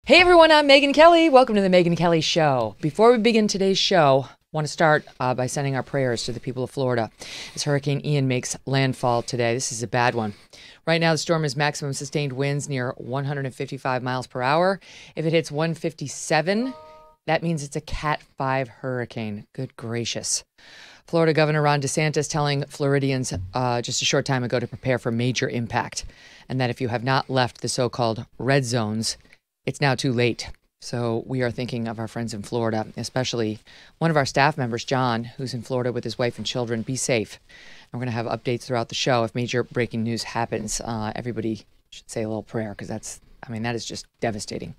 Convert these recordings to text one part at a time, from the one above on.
Hey everyone, I'm Megyn Kelly. Welcome to the Megyn Kelly Show. Before we begin today's show, I want to start by sending our prayers to the people of Florida as Hurricane Ian makes landfall today. This is a bad one. Right now, the storm has maximum sustained winds near 155 miles per hour. If it hits 157, that means it's a Cat 5 hurricane. Good gracious. Florida Governor Ron DeSantis telling Floridians just a short time ago to prepare for major impact, and that if you have not left the so-called red zones, it's now too late. So we are thinking of our friends in Florida, especially one of our staff members, John, who's in Florida with his wife and children. Be safe. And we're going to have updates throughout the show. If major breaking news happens, everybody should say a little prayer because that is just devastating.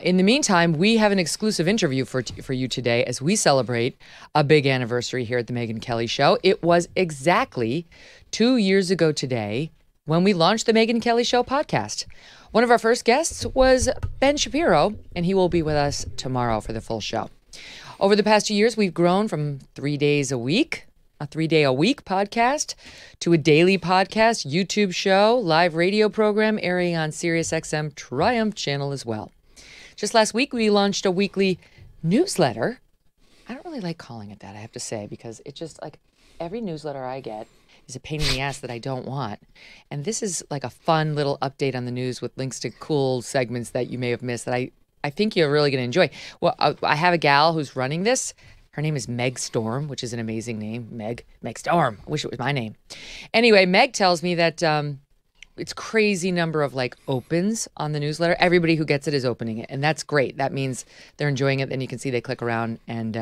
In the meantime, we have an exclusive interview for you today as we celebrate a big anniversary here at the Megyn Kelly Show. It was exactly 2 years ago today when we launched the Megyn Kelly Show podcast. One of our first guests was Ben Shapiro, and he will be with us tomorrow for the full show. Over the past 2 years, we've grown from 3 days a week, a 3-day-a-week podcast, to a daily podcast, YouTube show, live radio program airing on SiriusXM Triumph channel as well. Just last week, we launched a weekly newsletter. I don't really like calling it that, I have to say, because it's just like every newsletter I get is a pain in the ass that I don't want. And this is like a fun little update on the news with links to cool segments that you may have missed that I think you're really going to enjoy. Well, I have a gal who's running this. Her name is Meg Storm, which is an amazing name. Meg Storm. I wish it was my name. Anyway, Meg tells me that it's crazy number of like opens on the newsletter. Everybody who gets it is opening it. And that's great. That means they're enjoying it. Then you can see they click around. And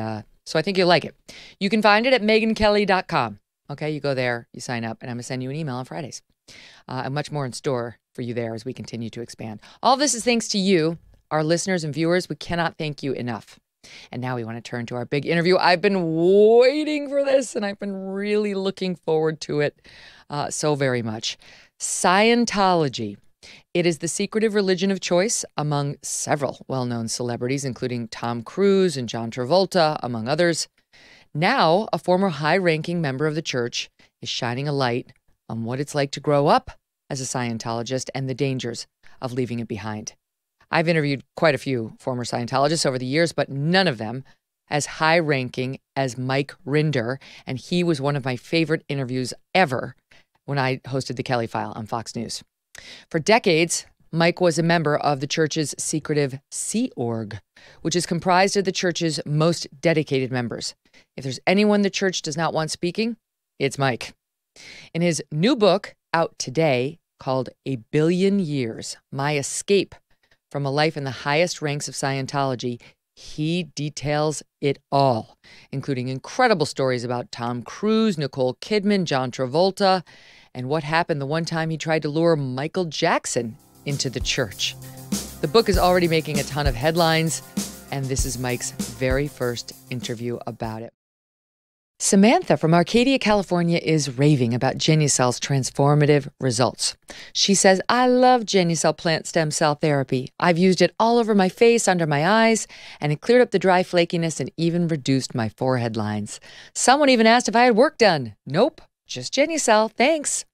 so I think you'll like it. You can find it at megynkelly.com. Okay, you go there, you sign up, and I'm going to send you an email on Fridays. And much more in store for you there as we continue to expand. All this is thanks to you, our listeners and viewers. We cannot thank you enough. And now we want to turn to our big interview. I've been waiting for this, and I've been really looking forward to it so very much. Scientology. It is the secretive religion of choice among several well-known celebrities, including Tom Cruise and John Travolta, among others. Now, a former high-ranking member of the church is shining a light on what it's like to grow up as a Scientologist and the dangers of leaving it behind. I've interviewed quite a few former Scientologists over the years, but none of them as high-ranking as Mike Rinder, and he was one of my favorite interviews ever when I hosted the Kelly File on Fox News. For decades, Mike was a member of the church's secretive Sea Org, which is comprised of the church's most dedicated members. If there's anyone the church does not want speaking, it's Mike. In his new book, out today, called A Billion Years, My Escape from a Life in the Highest Ranks of Scientology, he details it all, including incredible stories about Tom Cruise, Nicole Kidman, John Travolta, and what happened the one time he tried to lure Michael Jackson into the church. The book is already making a ton of headlines, and this is Mike's very first interview about it. Samantha from Arcadia, California is raving about Genucel's transformative results. She says, I love Genucel plant stem cell therapy. I've used it all over my face, under my eyes, and it cleared up the dry flakiness and even reduced my forehead lines. Someone even asked if I had work done. Nope, just Genucel, thanks.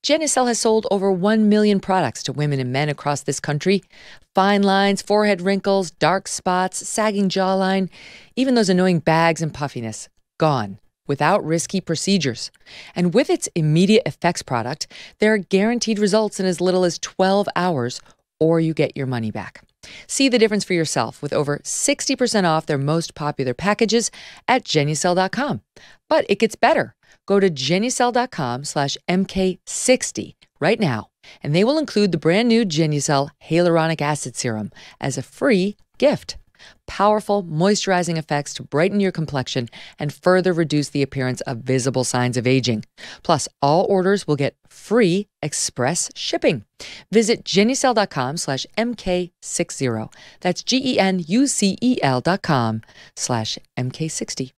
Genucel has sold over 1 million products to women and men across this country. Fine lines, forehead wrinkles, dark spots, sagging jawline, even those annoying bags and puffiness, gone without risky procedures. And with its immediate effects product, there are guaranteed results in as little as 12 hours, or you get your money back. See the difference for yourself with over 60% off their most popular packages at Genucel.com. But it gets better. Go to Genucel.com/MK60 right now, and they will include the brand new Genucel Hyaluronic Acid Serum as a free gift. Powerful moisturizing effects to brighten your complexion and further reduce the appearance of visible signs of aging. Plus, all orders will get free express shipping. Visit Genucel.com/MK60. That's GENUCEL.com/MK60.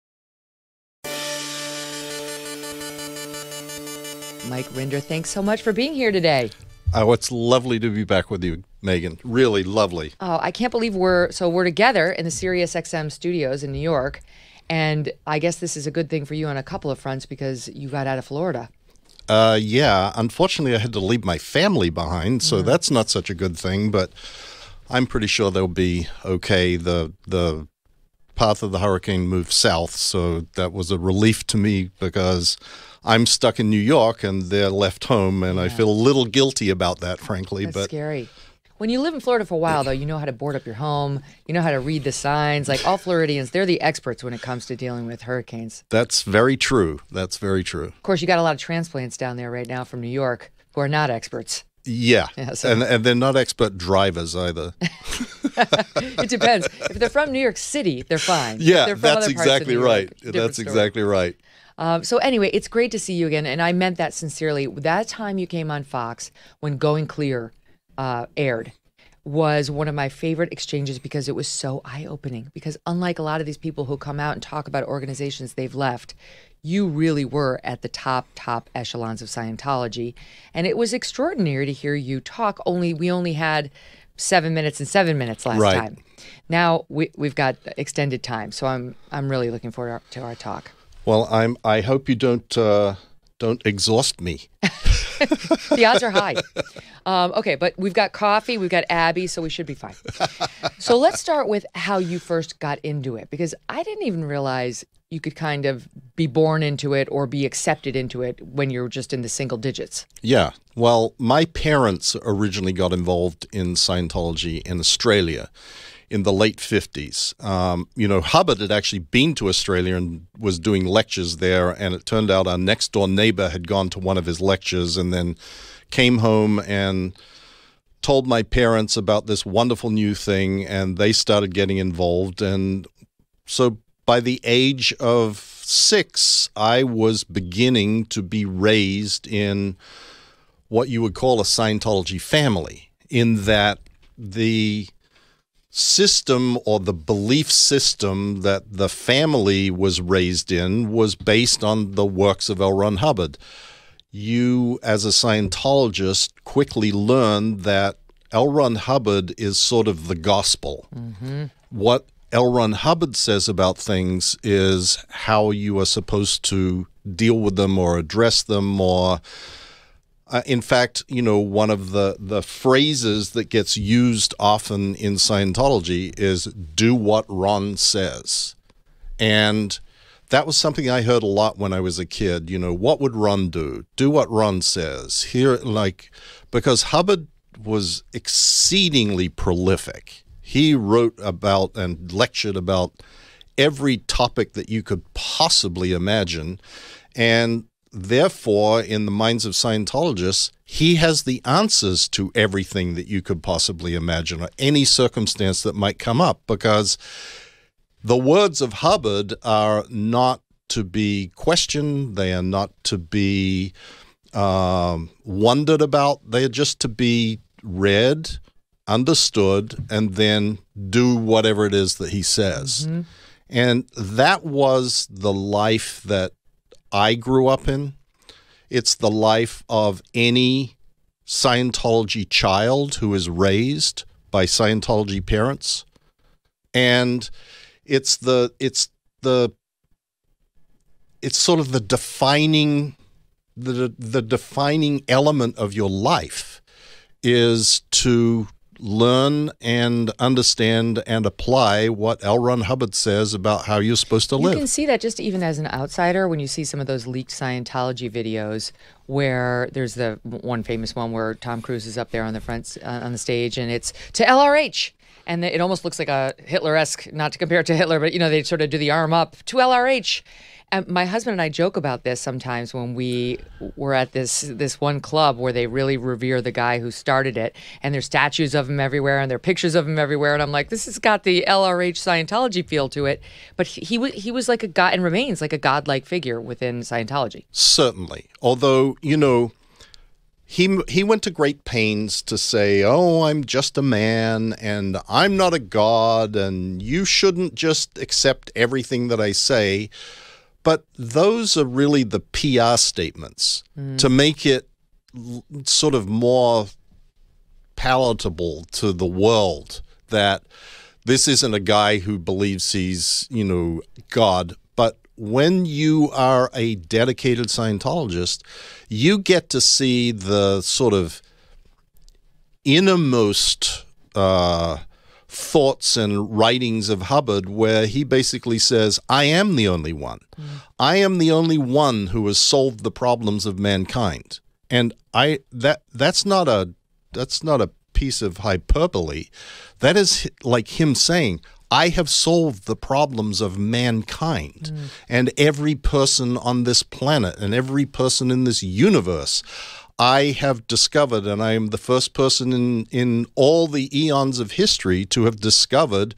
Mike Rinder, thanks so much for being here today. Oh, it's lovely to be back with you, Megyn. Really lovely. Oh, I can't believe we're together in the SiriusXM studios in New York, and I guess this is a good thing for you on a couple of fronts because you got out of Florida. Yeah. Unfortunately, I had to leave my family behind, so that's not such a good thing. But I'm pretty sure they'll be okay. The path of the hurricane moved south, so that was a relief to me because I'm stuck in New York and they're left home, and I feel a little guilty about that, frankly. That's scary. When you live in Florida for a while, though, you know how to board up your home. You know how to read the signs. Like all Floridians, they're the experts when it comes to dealing with hurricanes. That's very true. That's very true. Of course, you got a lot of transplants down there right now from New York who are not experts. Yeah, so. and they're not expert drivers either. It depends. If they're from New York City, they're fine. Yeah, that's exactly right. That's exactly right. So anyway, it's great to see you again, and I meant that sincerely. That time you came on Fox when Going Clear aired was one of my favorite exchanges because it was so eye-opening. Because unlike a lot of these people who come out and talk about organizations they've left, you really were at the top echelons of Scientology. And it was extraordinary to hear you talk. We only had 7 minutes and 7 minutes last time. Now we've got extended time. So I'm really looking forward to our talk. Well, I hope you don't exhaust me. The odds are high. Okay, but we've got coffee, we've got Abby, so we should be fine. So let's start with how you first got into it, because I didn't even realize you could kind of be born into it or be accepted into it when you're just in the single digits. Yeah. Well, my parents originally got involved in Scientology in Australia in the late 50s. Hubbard had actually been to Australia and was doing lectures there, and it turned out our next-door neighbor had gone to one of his lectures and then came home and told my parents about this wonderful new thing, and they started getting involved. And so by the age of 6, I was beginning to be raised in what you would call a Scientology family, in that the system or the belief system that the family was raised in was based on the works of L. Ron Hubbard. You, as a Scientologist, quickly learn that L. Ron Hubbard is sort of the gospel. Mm-hmm. What L. Ron Hubbard says about things is how you are supposed to deal with them or address them, or in fact, one of the phrases that gets used often in Scientology is "do what Ron says," and that was something I heard a lot when I was a kid. What would Ron do? Do what Ron says. Because Hubbard was exceedingly prolific. He wrote about and lectured about every topic that you could possibly imagine, and therefore, in the minds of Scientologists, he has the answers to everything that you could possibly imagine, or any circumstance that might come up, because the words of Hubbard are not to be questioned. They are not to be wondered about. They are just to be read, understood, and then do whatever it is that he says. Mm-hmm. And that was the life that I grew up in. It's the life of any Scientology child who is raised by Scientology parents. And it's sort of the defining element of your life is to learn and understand and apply what L. Ron Hubbard says about how you're supposed to live. You can see that just even as an outsider when you see some of those leaked Scientology videos where there's the one famous one where Tom Cruise is up there on the front on the stage, and it's to LRH. And it almost looks like a Hitler-esque, not to compare it to Hitler, but, they sort of do the arm up to LRH. And my husband and I joke about this sometimes when we were at this one club where they really revere the guy who started it, and there's statues of him everywhere and there are pictures of him everywhere, and I'm like, this has got the LRH Scientology feel to it. But he was like a god, and remains like a godlike figure within Scientology. Certainly, although he went to great pains to say, "Oh, I'm just a man, and I'm not a god, and you shouldn't just accept everything that I say." But those are really the PR statements to make it sort of more palatable to the world that this isn't a guy who believes he's, God. But when you are a dedicated Scientologist, you get to see the sort of innermost thoughts and writings of Hubbard where he basically says, I am the only one. I am the only one who has solved the problems of mankind. And that's not a piece of hyperbole. That is like him saying, I have solved the problems of mankind and every person on this planet and every person in this universe. I have discovered, and I am the first person in all the eons of history to have discovered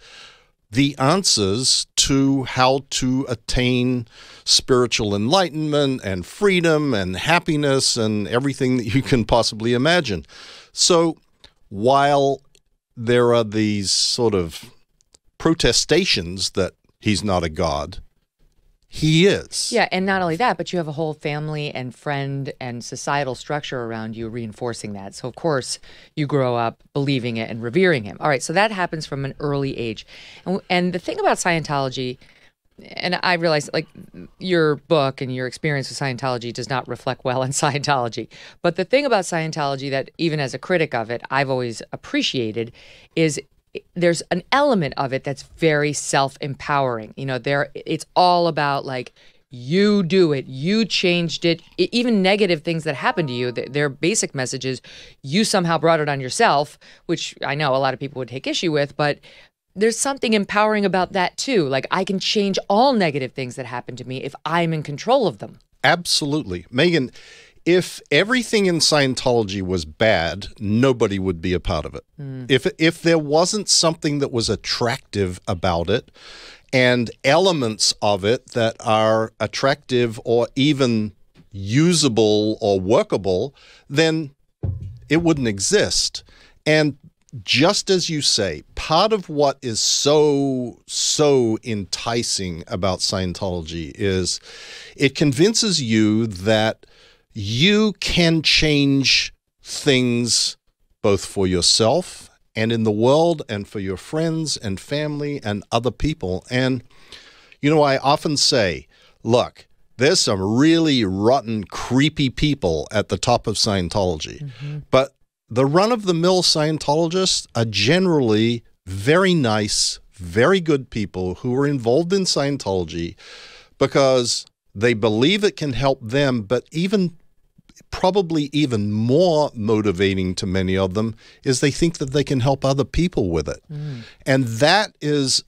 the answers to how to attain spiritual enlightenment and freedom and happiness and everything that you can possibly imagine. So while there are these sort of protestations that he's not a god, he is. Yeah, and not only that, but you have a whole family and friend and societal structure around you reinforcing that. So, of course, you grow up believing it and revering him. All right, so that happens from an early age. And the thing about Scientology, and I realize, like, your book and your experience with Scientology does not reflect well on Scientology. But the thing about Scientology that, even as a critic of it, I've always appreciated is there's an element of it that's very self-empowering. You know, it's all about like, you do it, you changed it. Even negative things that happen to you, their basic message is you somehow brought it on yourself, which I know a lot of people would take issue with, but there's something empowering about that too. Like, I can change all negative things that happen to me if I'm in control of them. Absolutely. Megyn, if everything in Scientology was bad, nobody would be a part of it. If there wasn't something that was attractive about it and elements of it that are attractive or even usable or workable, then it wouldn't exist. And just as you say, part of what is so enticing about Scientology is it convinces you that you can change things both for yourself and in the world and for your friends and family and other people. And, you know, I often say, look, there's some really rotten, creepy people at the top of Scientology. But the run-of-the-mill Scientologists are generally very nice, very good people who are involved in Scientology because they believe it can help them, but probably even more motivating to many of them is they think that they can help other people with it. And that is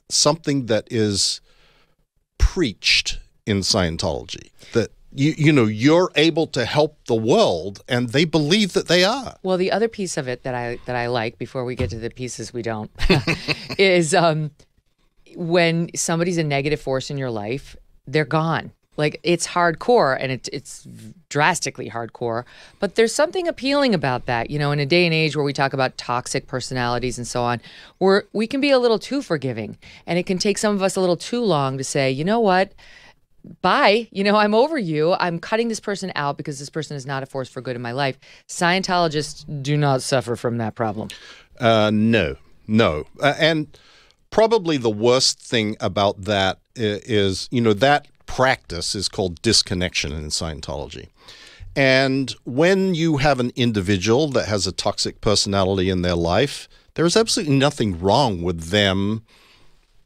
something that is preached in Scientology, that you're able to help the world, and they believe that they are. Well, the other piece of it that I like, before we get to the pieces we don't, is when somebody's a negative force in your life, they're gone. Like, it's hardcore, and it's drastically hardcore, but there's something appealing about that. You know, in a day and age where we talk about toxic personalities and so on, we can be a little too forgiving, and it can take some of us a little too long to say, you know what, bye, I'm over you. I'm cutting this person out because this person is not a force for good in my life. Scientologists do not suffer from that problem. No. And probably the worst thing about that is, that practice is called disconnection in Scientology. And when you have an individual that has a toxic personality in their life, there is absolutely nothing wrong with them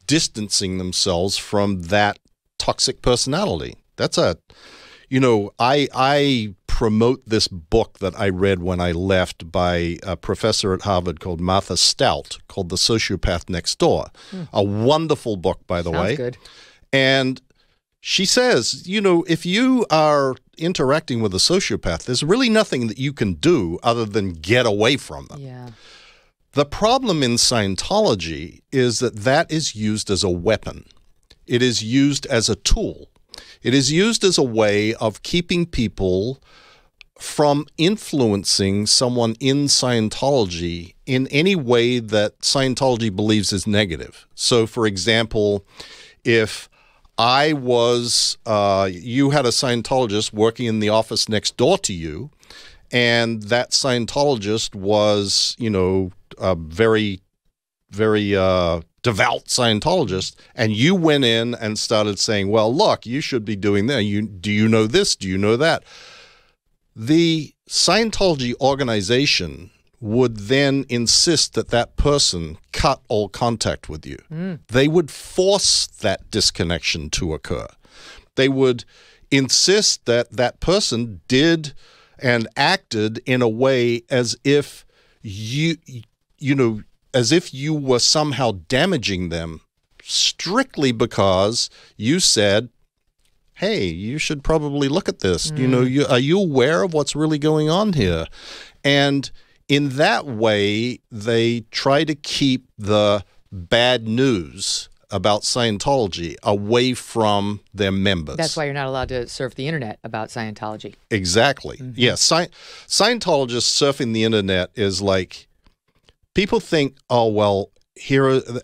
distancing themselves from that toxic personality. That's I promote this book that I read when I left by a professor at Harvard called Martha Stout, called The Sociopath Next Door. A wonderful book, by the way. Sounds good. And she says, if you are interacting with a sociopath, there's really nothing that you can do other than get away from them. Yeah. The problem in Scientology is that is used as a weapon. It is used as a tool. It is used as a way of keeping people from influencing someone in Scientology in any way that Scientology believes is negative. So, for example, if you had a Scientologist working in the office next door to you, and that Scientologist was, a very, very devout Scientologist, and you went in and started saying, well, look, you should be doing that. Do you know this? Do you know that? The Scientology organization would then insist that that person cut all contact with you. They would force that disconnection to occur. They would insist that that person did and acted in a way as if as if you were somehow damaging them strictly because you said, hey, you should probably look at this. Are you aware of what's really going on here? And in that way, they try to keep the bad news about Scientology away from their members. That's why you're not allowed to surf the internet about Scientology. Exactly. Yes. Scientologists surfing the internet is like, people think, oh, well,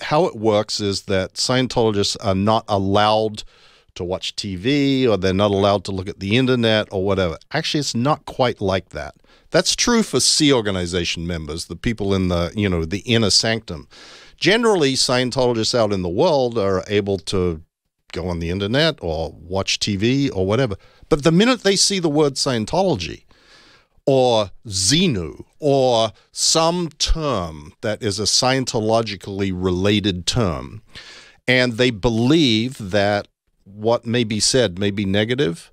how it works is that Scientologists are not allowed to watch TV, or they're not allowed to look at the internet or whatever. Actually, it's not quite like that. That's true for Sea Organization members, the people in the inner sanctum. Generally, Scientologists out in the world are able to go on the internet or watch TV or whatever. But the minute they see the word Scientology or Xenu or some term that is a Scientologically related term, and they believe that what may be said may be negative,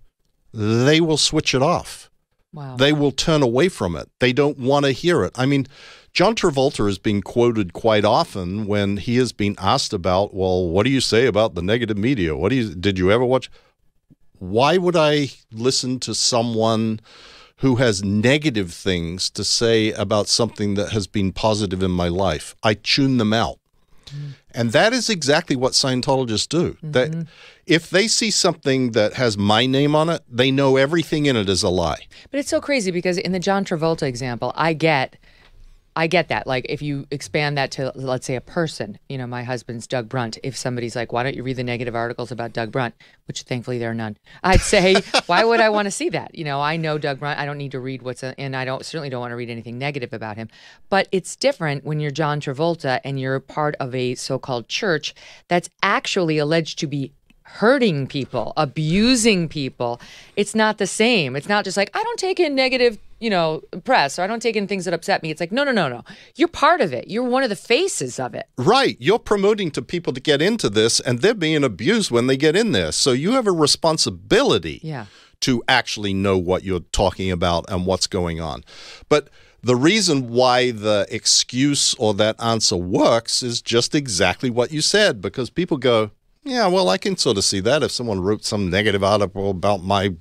they will switch it off. Wow. They will turn away from it. They don't want to hear it. I mean, John Travolta has been quoted quite often when he has been asked about, well, what do you say about the negative media? Did you ever watch? Why would I listen to someone who has negative things to say about something that has been positive in my life? I tune them out. And that is exactly what Scientologists do. That if they see something that has my name on it, they know everything in it is a lie. But it's so crazy because in the John Travolta example, I get that. Like if you expand that to, let's say, a person, my husband's Doug Brunt. If somebody's like, why don't you read the negative articles about Doug Brunt, which thankfully there are none, I'd say, why would I want to see that? I know Doug Brunt. I don't need to read and I certainly don't want to read anything negative about him. But it's different when you're John Travolta and you're part of a so-called church that's actually alleged to be hurting people, abusing people. It's not the same. It's not just like, I don't take in negative press, or I don't take in things that upset me. It's like, no. You're part of it. You're one of the faces of it. Right. You're promoting to people to get into this, and they're being abused when they get in there. So you have a responsibility to actually know what you're talking about and what's going on. But the reason why the excuse or that answer works is just exactly what you said, because people go, yeah, well, I can sort of see that. If someone wrote some negative article about my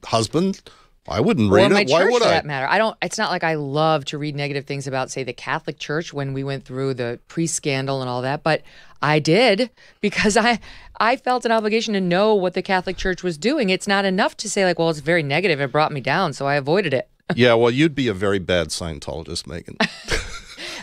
husband, I wouldn't read it. Why would I? For that matter. It's not like I love to read negative things about, say, the Catholic Church when we went through the pre-scandal and all that, but I did because I felt an obligation to know what the Catholic Church was doing. It's not enough to say like, well, it's very negative. It brought me down, so I avoided it. Yeah, well, you'd be a very bad Scientologist, Megyn.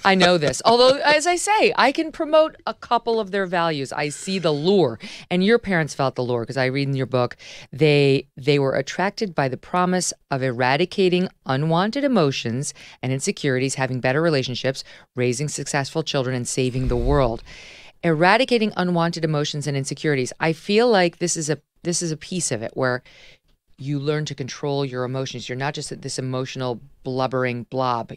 I know this. Although, as I say, I can promote a couple of their values. I see the lure. And your parents felt the lure, because I read in your book, they were attracted by the promise of eradicating unwanted emotions and insecurities, having better relationships, raising successful children, and saving the world. Eradicating unwanted emotions and insecurities. I feel like this is a piece of it where you learn to control your emotions. You're not just this emotional blubbering blob.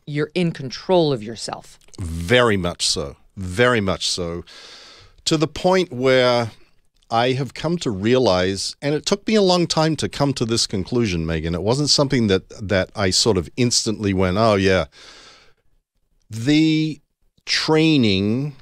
You're in control of yourself. Very much so. Very much so. To the point where I have come to realize, and it took me a long time to come to this conclusion, Megyn. It wasn't something that I sort of instantly went, oh, yeah. The training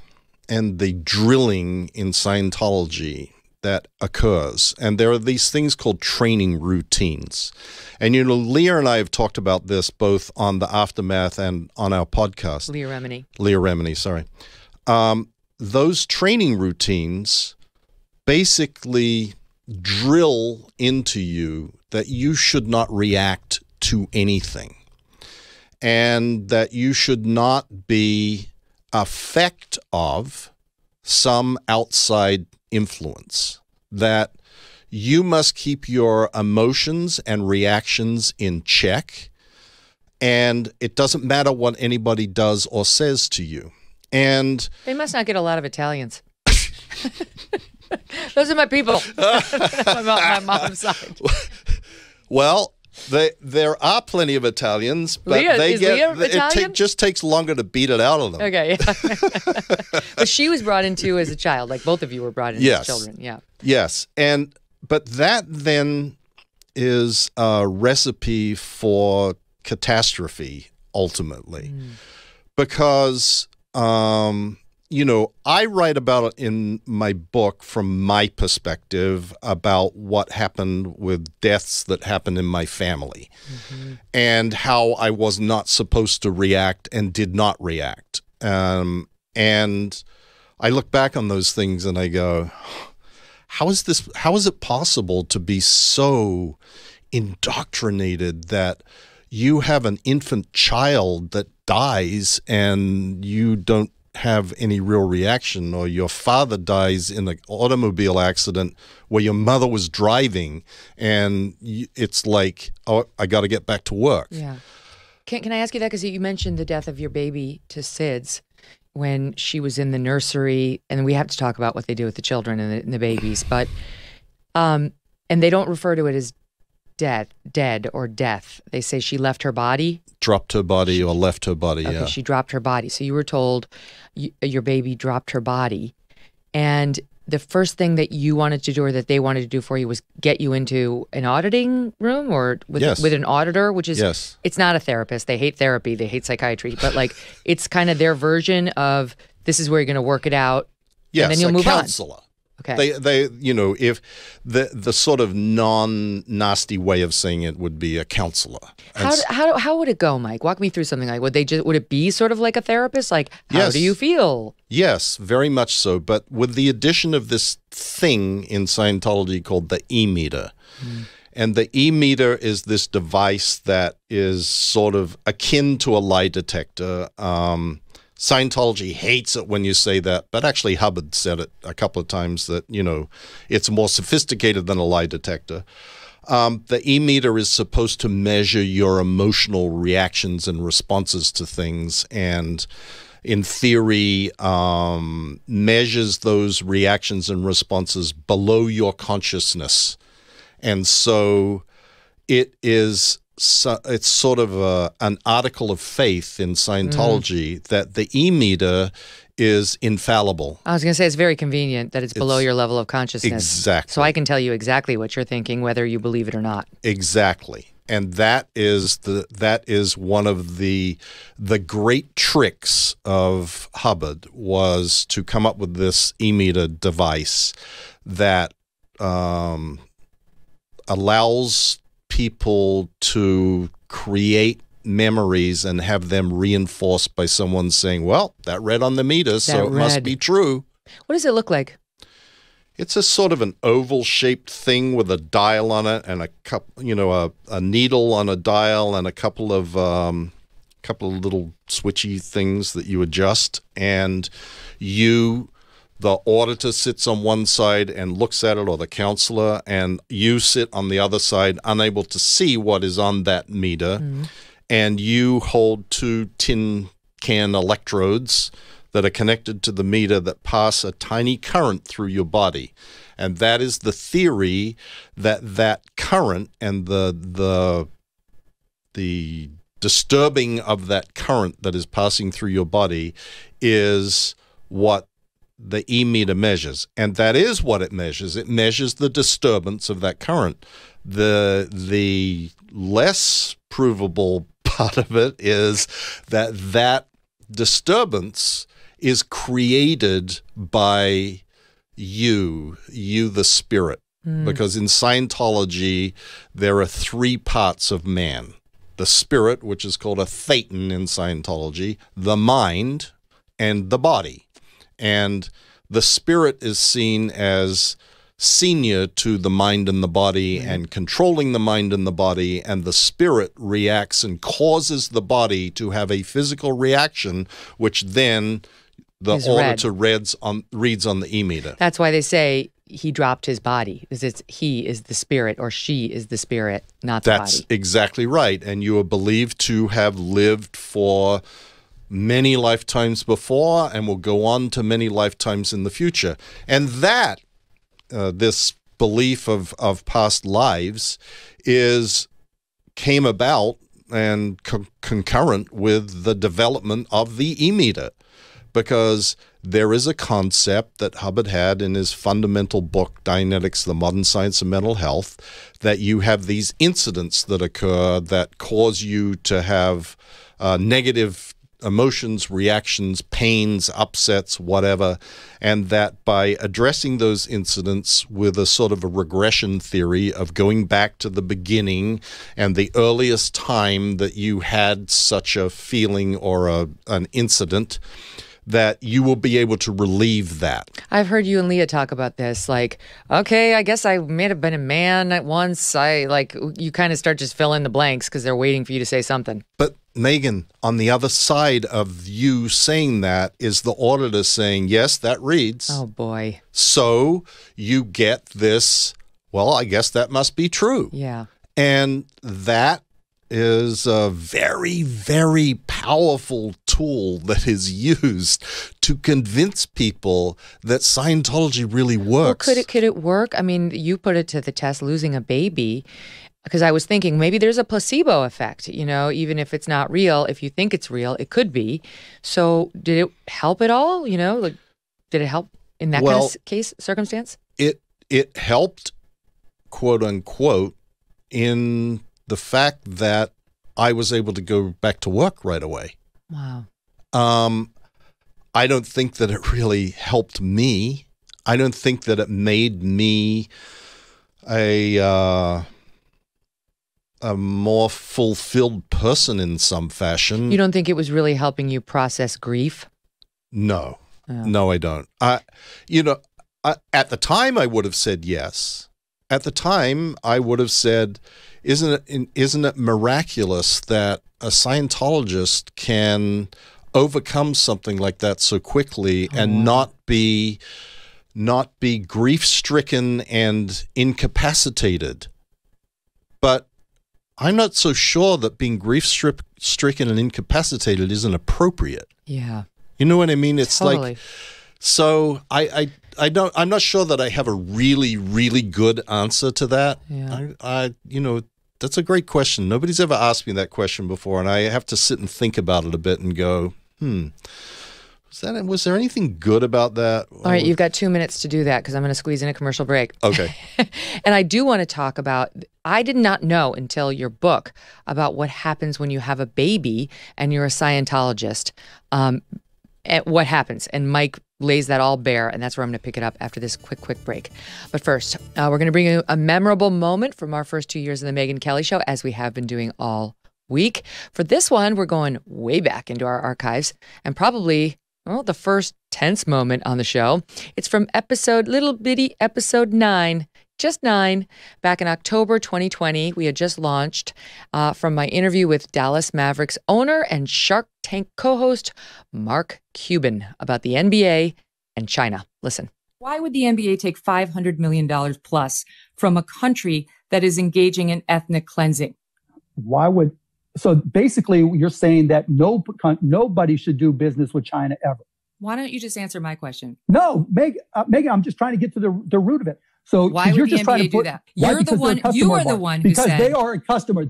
and the drilling in Scientology that occurs, and there are these things called training routines. And, Leah and I have talked about this both on the Aftermath and on our podcast. Leah Remini, sorry. Those training routines basically drill into you that you should not react to anything, and that you should not be effect of some outside influence, that you must keep your emotions and reactions in check, and it doesn't matter what anybody does or says to you. And they must not get a lot of Italians. Those are my people. My mom's side. Well, There are plenty of Italians, but Leah, they is get Leah Italian? just takes longer to beat it out of them. Okay, yeah. But she was brought into as a child, like both of you were brought in as children. Yeah. Yes, but that then is a recipe for catastrophe ultimately, because I write about it in my book from my perspective about what happened with deaths that happened in my family, and how I was not supposed to react and did not react. And I look back on those things and I go, how is it possible to be so indoctrinated that you have an infant child that dies and you don't have any real reaction, or your father dies in an automobile accident where your mother was driving, and it's like, oh, I got to get back to work. Yeah. Can I ask you that? Because you mentioned the death of your baby to SIDS when she was in the nursery, and we have to talk about what they do with the children and the babies, but and they don't refer to it as dead or death. They say she left her body. Dropped her body or left her body, okay, yeah. She dropped her body. So you were told your baby dropped her body. And the first thing that you wanted to do, or that they wanted to do for you, was get you into an auditing room, or with an auditor, which is, it's not a therapist. They hate therapy. They hate psychiatry. But like, it's kind of their version of, this is where you're going to work it out. Yes, and then you'll move counselor. on. Okay. They if the sort of non-nasty way of saying it would be a counselor. How would it go, Mike? Walk me through something like, would it be sort of like a therapist? Like, how do you feel? Yes, very much so. But with the addition of this thing in Scientology called the E-meter. And the E-meter is this device that is sort of akin to a lie detector. Scientology hates it when you say that, but actually Hubbard said it a couple of times that, it's more sophisticated than a lie detector. The E-meter is supposed to measure your emotional reactions and responses to things, and in theory measures those reactions and responses below your consciousness. And so it's sort of an article of faith in Scientology that the E-meter is infallible. I was going to say, it's very convenient that it's below your level of consciousness. Exactly. So I can tell you exactly what you're thinking, whether you believe it or not. Exactly. And that is one of the great tricks of Hubbard, was to come up with this E-meter device that allows people to create memories and have them reinforced by someone saying, well, that read on the meter, so it must be true. What does it look like? It's a sort of an oval-shaped thing with a dial on it and a needle on a dial and a couple of little switchy things that you adjust, and the auditor sits on one side and looks at it, or the counselor, and you sit on the other side, unable to see what is on that meter. And you hold two tin can electrodes that are connected to the meter that pass a tiny current through your body. And that is the theory, that current and the disturbing of that current that is passing through your body is what the E-meter measures. And that is what it measures. It measures the disturbance of that current. The less provable part of it is that disturbance is created by you the spirit. Because in Scientology, there are three parts of man. The spirit, which is called a thetan in Scientology, the mind, and the body. And the spirit is seen as senior to the mind and the body, and controlling the mind and the body, and the spirit reacts and causes the body to have a physical reaction, which then the auditor reads on the E-meter. That's why they say he dropped his body, because he is the spirit, or she is the spirit, not the body. That's exactly right. And you are believed to have lived for many lifetimes before and will go on to many lifetimes in the future. And that, this belief of past lives is came about and concurrent with the development of the e-meter, because there is a concept that Hubbard had in his fundamental book, Dianetics, the Modern Science of Mental Health, that you have these incidents that occur that cause you to have negative emotions, reactions, pains, upsets, whatever, and that by addressing those incidents with a sort of a regression theory of going back to the beginning and the earliest time that you had such a feeling or an incident, that you will be able to relieve that. I've heard you and Leah talk about this. Like, okay, I guess I may have been a man at once. You kind of start just fill in the blanks because they're waiting for you to say something. But Megyn, on the other side of you saying that is the auditor saying, yes, that reads. Oh, boy. So you get this, well, I guess that must be true. Yeah. And that is a very, very powerful tool that is used to convince people that Scientology really works. Well, could it work? I mean, you put it to the test, losing a baby, because I was thinking maybe there's a placebo effect, even if it's not real. If you think it's real, it could be. So did it help at all? Did it help in that kind of circumstance? It helped, quote unquote, in the fact that I was able to go back to work right away. Wow. I don't think that it really helped me. I don't think that it made me a more fulfilled person in some fashion. You don't think it was really helping you process grief? No. Oh. No, I don't. At the time, I would have said yes. At the time, I would have said, isn't it miraculous that a Scientologist can overcome something like that so quickly and not be grief-stricken and incapacitated? But I'm not so sure that being grief-stricken and incapacitated isn't appropriate. Yeah. You know what I mean? It's totally. like, so I'm not sure that I have a really, really good answer to that. Yeah. That's a great question. Nobody's ever asked me that question before, and I have to sit and think about it a bit and go, was there anything good about that? All right, you've got 2 minutes to do that because I'm going to squeeze in a commercial break. Okay. And I do want to talk about, I did not know until your book about what happens when you have a baby and you're a Scientologist. What happens? And Mike lays that all bare, and that's where I'm going to pick it up after this quick break. But first, we're going to bring you a memorable moment from our first 2 years of the Megyn Kelly Show, as we have been doing all week. For this one, we're going way back into our archives, and probably, the first tense moment on the show. It's from little bitty episode 9, just 9, back in October 2020. We had just launched from my interview with Dallas Mavericks owner and Shark Tank co-host Mark Cuban about the NBA and China. Listen. Why would the NBA take $500 million plus from a country that is engaging in ethnic cleansing? So basically you're saying that nobody should do business with China ever. Why don't you just answer my question? No, Megyn, I'm just trying to get to the root of it. So why would the NBA do that? You are the one who said. Because they are a customer.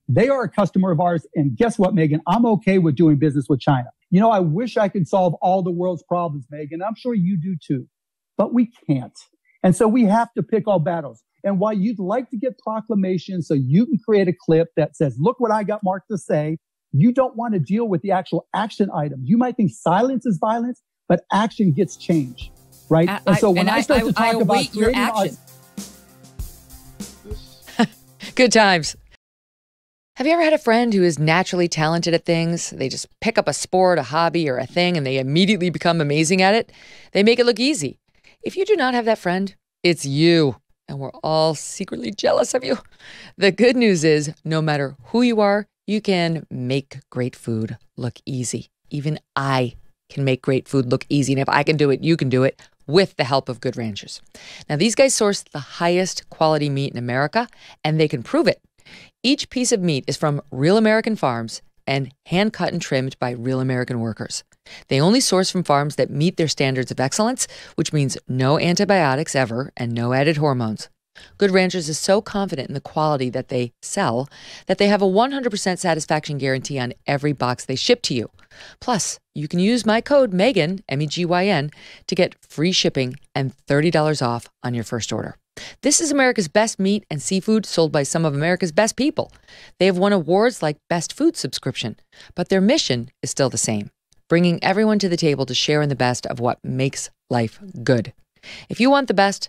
They are a customer of ours. And guess what, Megyn? I'm okay with doing business with China. I wish I could solve all the world's problems, Megyn. I'm sure you do too. But we can't. And so we have to pick our battles. And while you'd like to get proclamations so you can create a clip that says, look what I got Mark to say, you don't want to deal with the actual action item. You might think silence is violence, but action gets change, right? When I start to talk about your action. Good times. Have you ever had a friend who is naturally talented at things? They just pick up a sport, a hobby, or a thing, and they immediately become amazing at it. They make it look easy. If you do not have that friend, it's you. And we're all secretly jealous of you. The good news is, no matter who you are, you can make great food look easy. Even I can make great food look easy. And if I can do it, you can do it with the help of Good Ranchers. Now, these guys source the highest quality meat in America, and they can prove it. Each piece of meat is from real American farms and hand-cut and trimmed by real American workers. They only source from farms that meet their standards of excellence, which means no antibiotics ever and no added hormones. Good Ranchers is so confident in the quality that they sell that they have a 100% satisfaction guarantee on every box they ship to you. Plus, you can use my code MEGYN, MEGYN, to get free shipping and $30 off on your first order. This is America's best meat and seafood sold by some of America's best people. They have won awards like Best Food Subscription, but their mission is still the same, bringing everyone to the table to share in the best of what makes life good. If you want the best,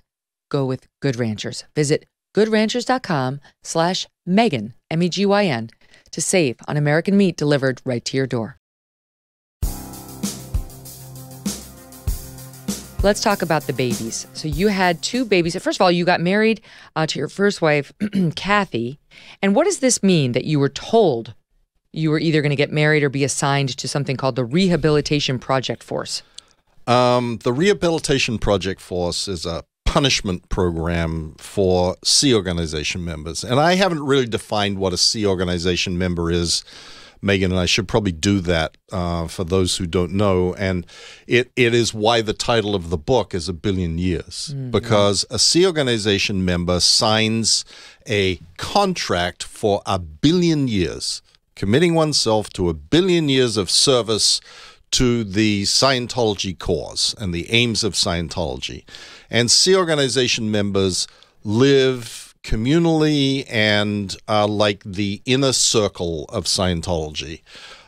go with Good Ranchers. Visit goodranchers.com/Megyn, MEGYN, to save on American meat delivered right to your door. Let's talk about the babies. So you had 2 babies. First of all, you got married to your first wife, Kathy. And what does this mean that you were told you were either going to get married or be assigned to something called the Rehabilitation Project Force? The Rehabilitation Project Force is a punishment program for Sea Organization members. And I haven't really defined what a Sea Organization member is, Megyn, and I should probably do that for those who don't know. And it is why the title of the book is 1 Billion Years, because a Sea Organization member signs a contract for 1 billion years, committing oneself to 1 billion years of service to the Scientology cause and the aims of Scientology. And Sea Organization members live communally and are like the inner circle of Scientology,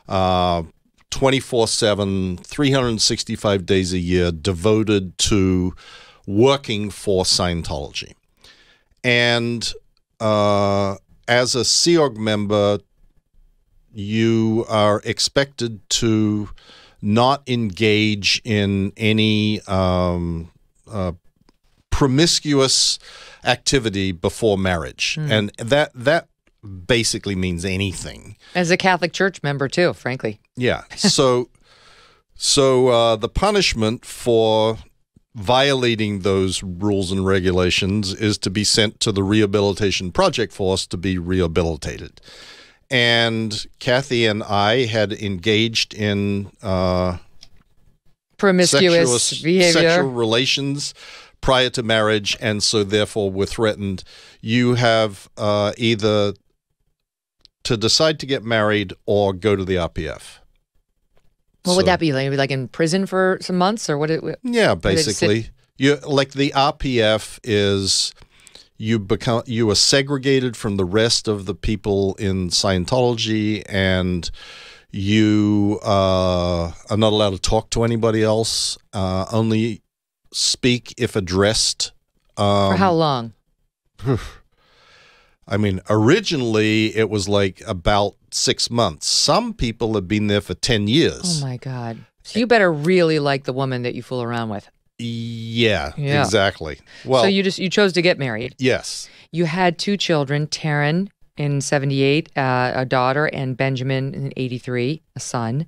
24/7, 365 days a year, devoted to working for Scientology. And as a Sea Org member, you are expected to not engage in any promiscuous activity before marriage. And that basically means anything. As a Catholic Church member too, frankly. Yeah. So the punishment for violating those rules and regulations is to be sent to the Rehabilitation Project Force to be rehabilitated. And Kathy and I had engaged in promiscuous behavior, sexual relations prior to marriage, and so therefore were threatened. You have either to decide to get married or go to the RPF. What would that be? Like in prison for some months, or what? Yeah, basically, you like the RPF is you are segregated from the rest of the people in Scientology, and you are not allowed to talk to anybody else. Only speak if addressed. For how long? I mean, originally it was like about 6 months. Some people have been there for 10 years. Oh my God. So you better really like the woman that you fool around with. Yeah. Exactly. Well, so you chose to get married. Yes. You had 2 children, Taryn in 78, a daughter, and Benjamin in 83, a son.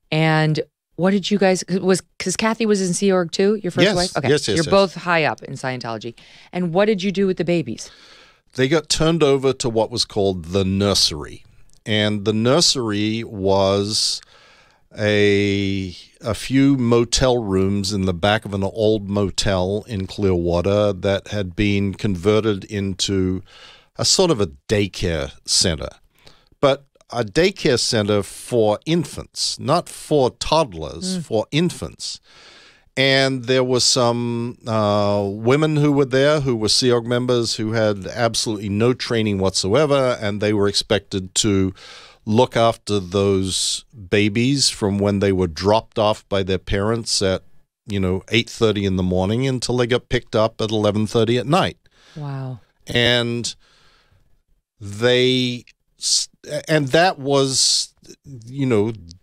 And what did you guys, because Kathy was in Sea Org too, your first wife? Okay. Yes, You're both high up in Scientology. And what did you do with the babies? They got turned over to what was called the nursery. And the nursery was a few motel rooms in the back of an old motel in Clearwater that had been converted into a sort of a daycare center. But a daycare center for infants, not for toddlers, for infants. And there were some women who were there who were Sea Org members who had absolutely no training whatsoever, and they were expected to look after those babies from when they were dropped off by their parents at 8:30 in the morning until they got picked up at 11:30 at night. Wow. And that was,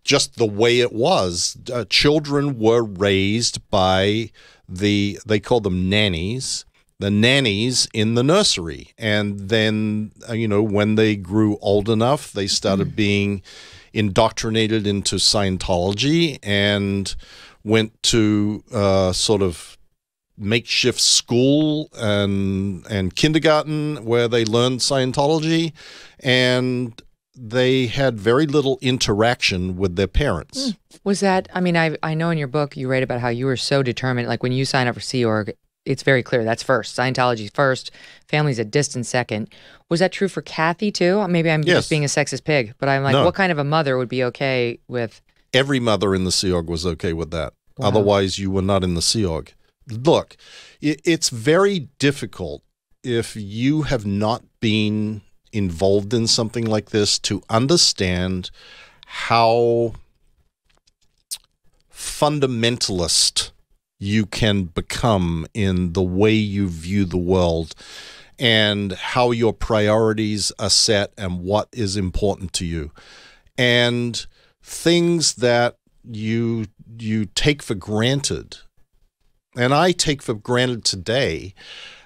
just the way it was. Children were raised by they call them nannies, the nannies in the nursery. And then, when they grew old enough, they started being indoctrinated into Scientology and went to sort of makeshift school and kindergarten where they learned Scientology, and they had very little interaction with their parents. Was that, I know in your book you write about how you were so determined, like when you sign up for Sea Org, it's very clear that's first. Scientology's first, family's a distant second. Was that true for Kathy too? Maybe I'm just being a sexist pig, but I'm like, No. what kind of a mother would be okay with? Every mother in the Sea Org was okay with that. Wow. Otherwise, you were not in the Sea Org. Look, it's very difficult if you have not been involved in something like this to understand how fundamentalist you can become in the way you view the world and how your priorities are set and what is important to you. And things that you take for granted, and I take for granted today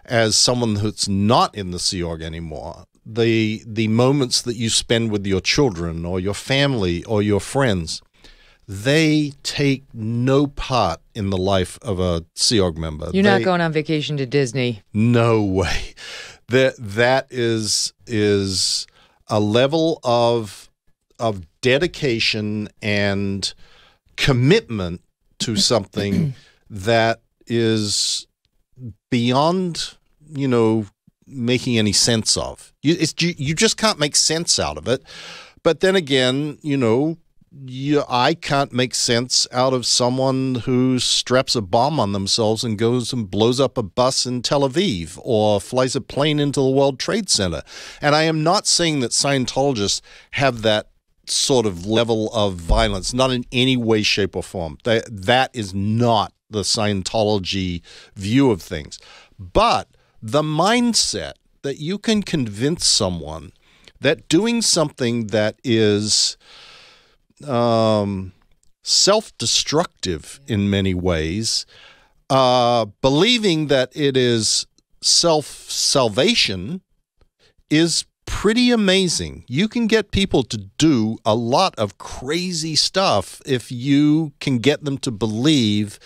as someone that's not in the Sea Org anymore, the moments that you spend with your children or your family or your friends, they take no part in the life of a Sea Org member. You're not going on vacation to Disney. No way. That is a level of dedication and commitment to something that is beyond, making any sense of. You just can't make sense out of it. But then again, I can't make sense out of someone who straps a bomb on themselves and goes and blows up a bus in Tel Aviv or flies a plane into the World Trade Center. And I am not saying that Scientologists have that sort of level of violence, not in any way, shape, or form. That is not the Scientology view of things. But the mindset that you can convince someone that doing something that is self-destructive in many ways, believing that it is self-salvation is pretty amazing. You can get people to do a lot of crazy stuff if you can get them to believe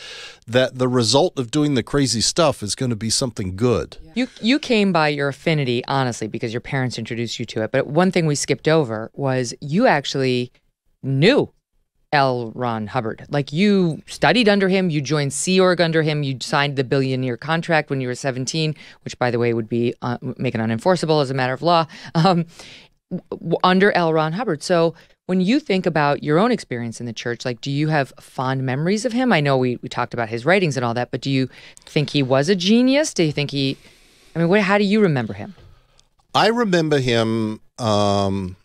that the result of doing the crazy stuff is going to be something good. You came by your affinity, honestly, because your parents introduced you to it. But one thing we skipped over was you actually knew L. Ron Hubbard. Like, you studied under him, you joined Sea Org under him, you signed the billionaire contract when you were 17, which, by the way, would be make it unenforceable as a matter of law, under L. Ron Hubbard. So when you think about your own experience in the church, like, do you have fond memories of him? I know we talked about his writings and all that, but do you think he was a genius? Do you think how do you remember him? I remember him, and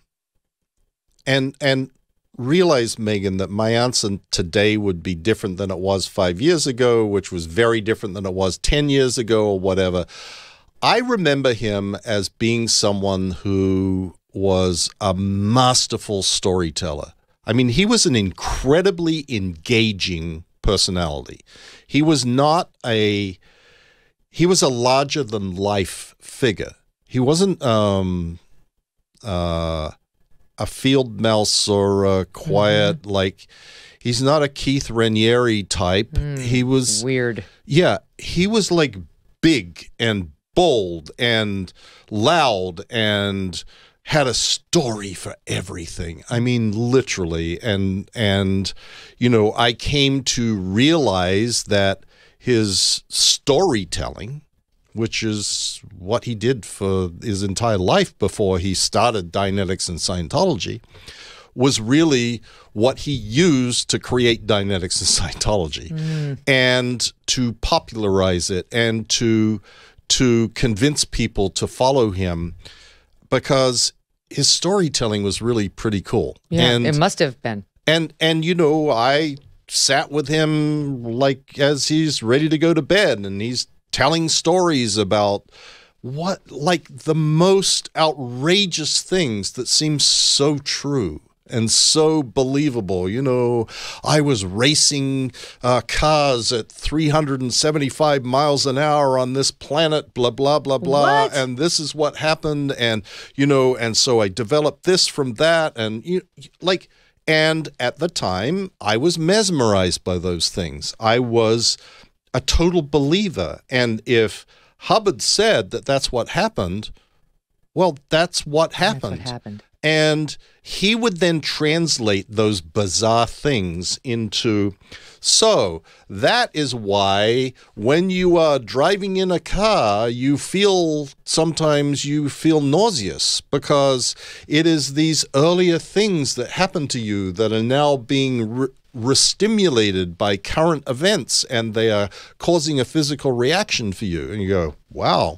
realize, Megyn, that my answer today would be different than it was 5 years ago, which was very different than it was 10 years ago or whatever. I remember him as being someone who was a masterful storyteller. I mean, he was an incredibly engaging personality. He was a larger-than-life figure. He wasn't a field mouse or a quiet, he's not a Keith Raniere type. He was weird. Yeah, he was like big and bold and loud and had a story for everything. I mean, literally. And I came to realize that his storytelling, which is what he did for his entire life before he started Dianetics and Scientology, was really what he used to create Dianetics and Scientology and to popularize it and to convince people to follow him, because his storytelling was really pretty cool. Yeah, and it must have been. And I sat with him as he's ready to go to bed, and he's telling stories about the most outrageous things that seem so true and so believable. I was racing cars at 375 miles an hour on this planet, blah, blah, blah, blah. What? And this is what happened. And, and so I developed this from that. And and at the time I was mesmerized by those things. I was a total believer. And if Hubbard said that that's what happened, well, that's what happened. That's what happened. And he would then translate those bizarre things into, so that is why when you are driving in a car, sometimes you feel nauseous, because it is these earlier things that happen to you that are now being restimulated by current events, and they are causing a physical reaction for you. And you go, wow.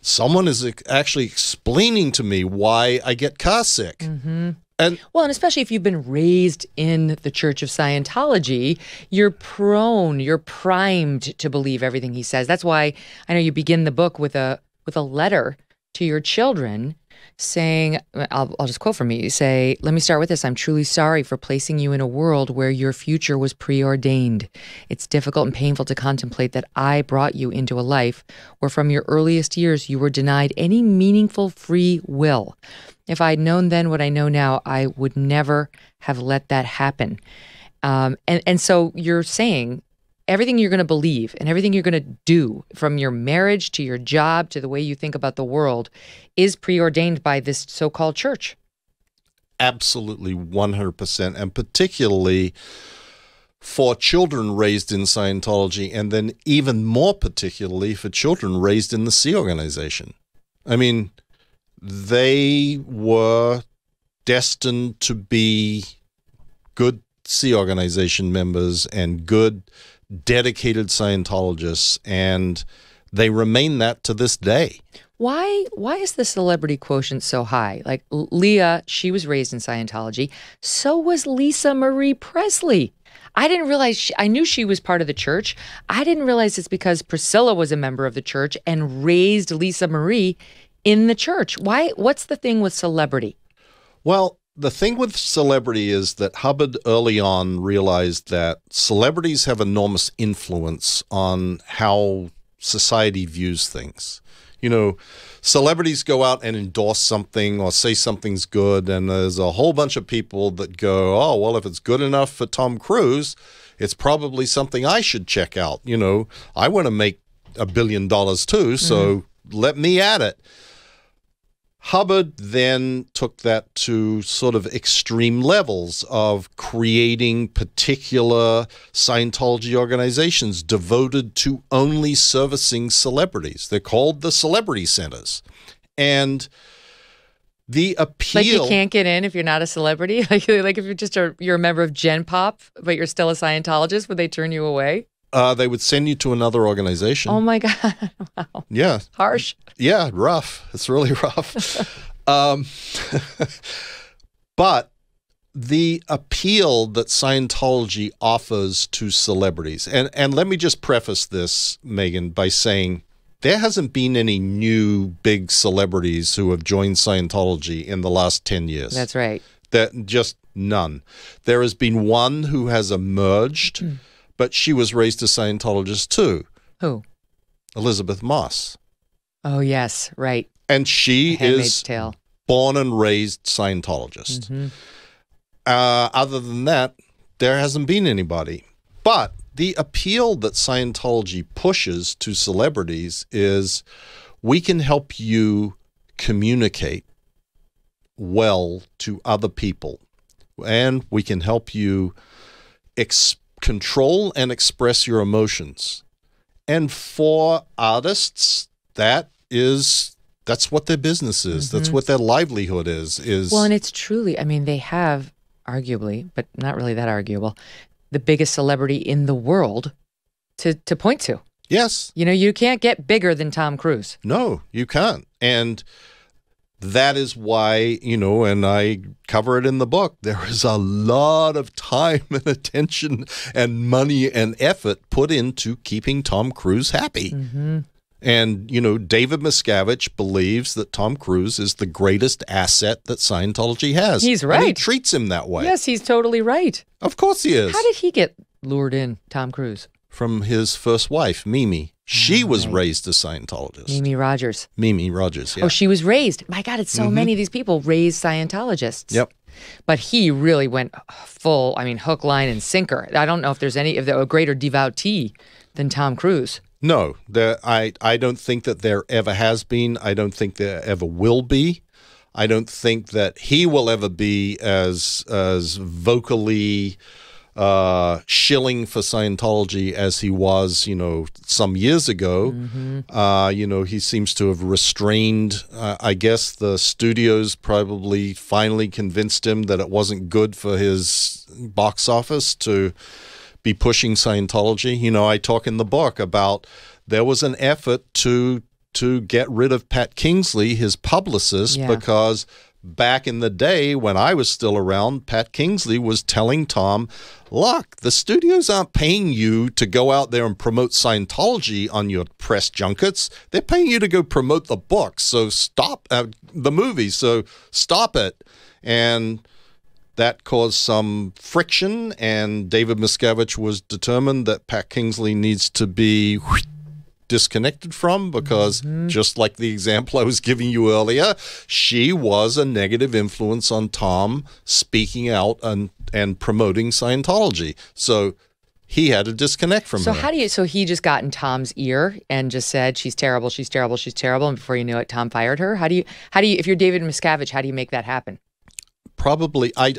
Someone is actually explaining to me why I get car sick. Mm-hmm. And especially if you've been raised in the Church of Scientology, you're primed to believe everything he says. That's why I know you begin the book with a letter to your children saying, I'll just quote from you. You say, let me start with this. I'm truly sorry for placing you in a world where your future was preordained. It's difficult and painful to contemplate that I brought you into a life where from your earliest years you were denied any meaningful free will. If I'd known then what I know now, I would never have let that happen. And so you're saying everything you're going to believe and everything you're going to do, from your marriage to your job to the way you think about the world, is preordained by this so-called church. Absolutely, 100%. And particularly for children raised in Scientology, and then even more particularly for children raised in the Sea Organization. I mean, they were destined to be good Sea Organization members and good, dedicated Scientologists, and they remain that to this day. Why is the celebrity quotient so high? Like Leah, she was raised in Scientology. So was Lisa Marie Presley. I didn't realize, I knew she was part of the church. I didn't realize it's because Priscilla was a member of the church and raised Lisa Marie in the church. What's the thing with celebrity? Well, the thing with celebrity is that Hubbard early on realized that celebrities have enormous influence on how society views things. You know, celebrities go out and endorse something or say something's good, and there's a whole bunch of people that go, oh, well, if it's good enough for Tom Cruise, it's probably something I should check out. You know, I want to make $1 billion too, so let me at it. Hubbard then took that to sort of extreme levels of creating particular Scientology organizations devoted to only servicing celebrities. They're called the Celebrity Centers. And the appeal... Like you can't get in if you're not a celebrity? Like if you're a member of Gen Pop, but you're still a Scientologist, would they turn you away? They would send you to another organization. Oh, my God. Wow. Yeah. Harsh. Yeah, rough. It's really rough. But the appeal that Scientology offers to celebrities, and let me just preface this, Megyn, by saying there hasn't been any new big celebrities who have joined Scientology in the last 10 years. That's right. Just none. There has been one who has emerged, but she was raised a Scientologist too. Who? Elizabeth Moss. Oh, yes, right. And she is Tale. Born and raised Scientologist. Other than that, there hasn't been anybody. But the appeal that Scientology pushes to celebrities is we can help you communicate well to other people, and we can help you control and express your emotions. And for artists, that's what their business is. That's what their livelihood is. Well, and it's truly, I mean, they have arguably, but not really that arguable, the biggest celebrity in the world to point to. Yes. You know, you can't get bigger than Tom Cruise. No, you can't. And that is why, you know, and I cover it in the book, there is a lot of time and attention and money and effort put into keeping Tom Cruise happy. And, you know, David Miscavige believes that Tom Cruise is the greatest asset that Scientology has. He's right. And he treats him that way. Yes, he's totally right. Of course he is. How did he get lured in, Tom Cruise? From his first wife, Mimi. She was raised a Scientologist. Mimi Rogers. Mimi Rogers, yeah. Oh, she was raised. My God, it's so many of these people raised Scientologists. Yep. But he really went full, I mean, hook, line, and sinker. I don't know if there's a greater devotee than Tom Cruise. No, I don't think that there ever has been. I don't think there ever will be. I don't think that he will ever be as vocally shilling for Scientology as he was, some years ago. He seems to have restrained. I guess the studios probably finally convinced him that it wasn't good for his box office to be pushing Scientology. I talk in the book about there was an effort to get rid of Pat Kingsley, his publicist, because back in the day when I was still around, Pat Kingsley was telling Tom, look, the studios aren't paying you to go out there and promote Scientology on your press junkets. They're paying you to go promote the books. So stop the movies. So stop it. And that caused some friction. And David Miscavige was determined that Pat Kingsley needs to be disconnected from, because just like the example I was giving you earlier, she was a negative influence on Tom speaking out and promoting Scientology. So he had to disconnect from her. So he just got in Tom's ear and just said, she's terrible, she's terrible, she's terrible. And before you knew it, Tom fired her. How do you, if you're David Miscavige, how do you make that happen? Probably, I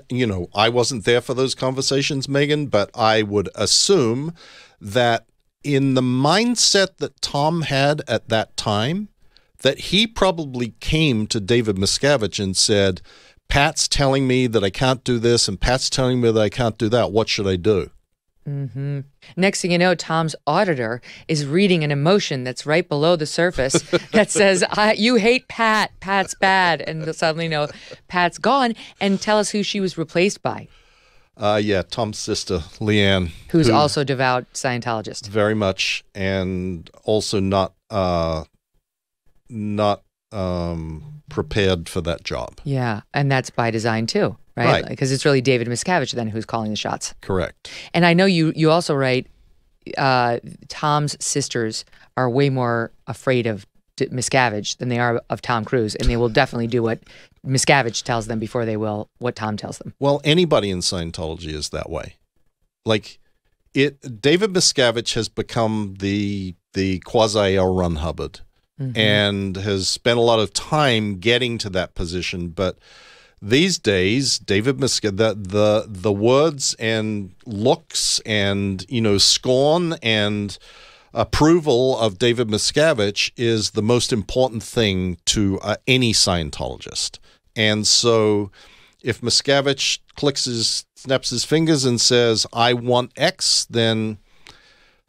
wasn't there for those conversations, Megyn, but I would assume that in the mindset that Tom had at that time, that he probably came to David Miscavige and said, Pat's telling me that I can't do this, and Pat's telling me that I can't do that. What should I do? Next thing you know, Tom's auditor is reading an emotion that's right below the surface that says, you hate Pat. Pat's bad. And suddenly, Pat's gone. And tell us who she was replaced by. Tom's sister, Leanne. Who's also devout Scientologist. Very much. And also not prepared for that job. Yeah. And that's by design too, right? Because it's really David Miscavige then who's calling the shots. Correct. And I know you also write Tom's sisters are way more afraid of Miscavige than they are of Tom Cruise, and they will definitely do what Miscavige tells them before they will what Tom tells them. Well, anybody in Scientology is that way. David Miscavige has become the quasi L. Ron Hubbard, and has spent a lot of time getting to that position. But these days, David Miscavige, the words and looks and scorn and approval of David Miscavige is the most important thing to any Scientologist. And so if Miscavige snaps his fingers and says, I want X, then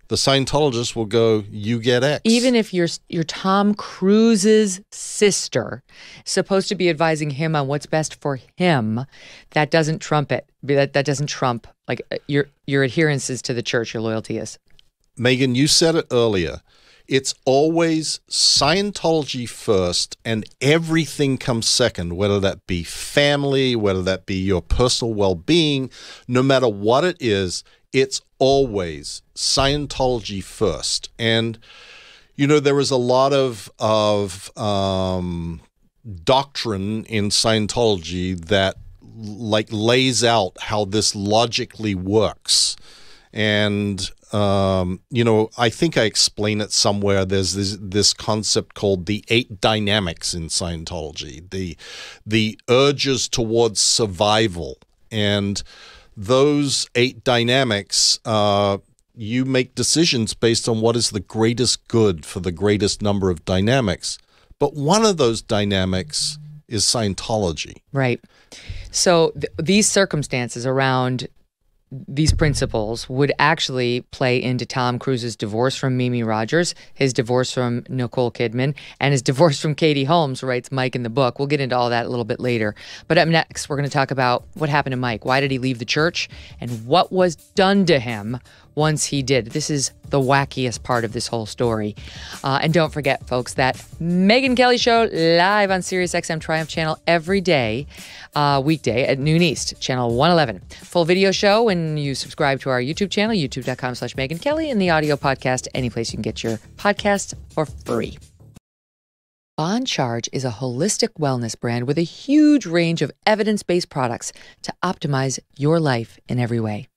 the Scientologist will go, you get X. Even if you're Tom Cruise's sister, supposed to be advising him on what's best for him, that doesn't trump it. That doesn't trump your adherences to the church, your loyalty is. Megyn, you said it earlier. It's always Scientology first, and everything comes second, whether that be family, whether that be your personal well-being, no matter what it is, it's always Scientology first. And, there is a lot of doctrine in Scientology that lays out how this logically works. And I think I explain it somewhere. There's this concept called the 8 dynamics in Scientology, the urges towards survival. And those 8 dynamics, you make decisions based on what is the greatest good for the greatest number of dynamics. But one of those dynamics is Scientology. Right. So these circumstances around these principles would actually play into Tom Cruise's divorce from Mimi Rogers, his divorce from Nicole Kidman, and his divorce from Katie Holmes, writes Mike in the book. We'll get into all that a little bit later. But up next, we're going to talk about what happened to Mike. Why did he leave the church? And what was done to him once he did. This is the wackiest part of this whole story. And don't forget, folks, that Megyn Kelly Show live on SiriusXM Triumph Channel every day, weekday at noon East, channel 111. Full video show when you subscribe to our YouTube channel, youtube.com/Megyn Kelly, and the audio podcast, any place you can get your podcasts for free. On Charge is a holistic wellness brand with a huge range of evidence-based products to optimize your life in every way.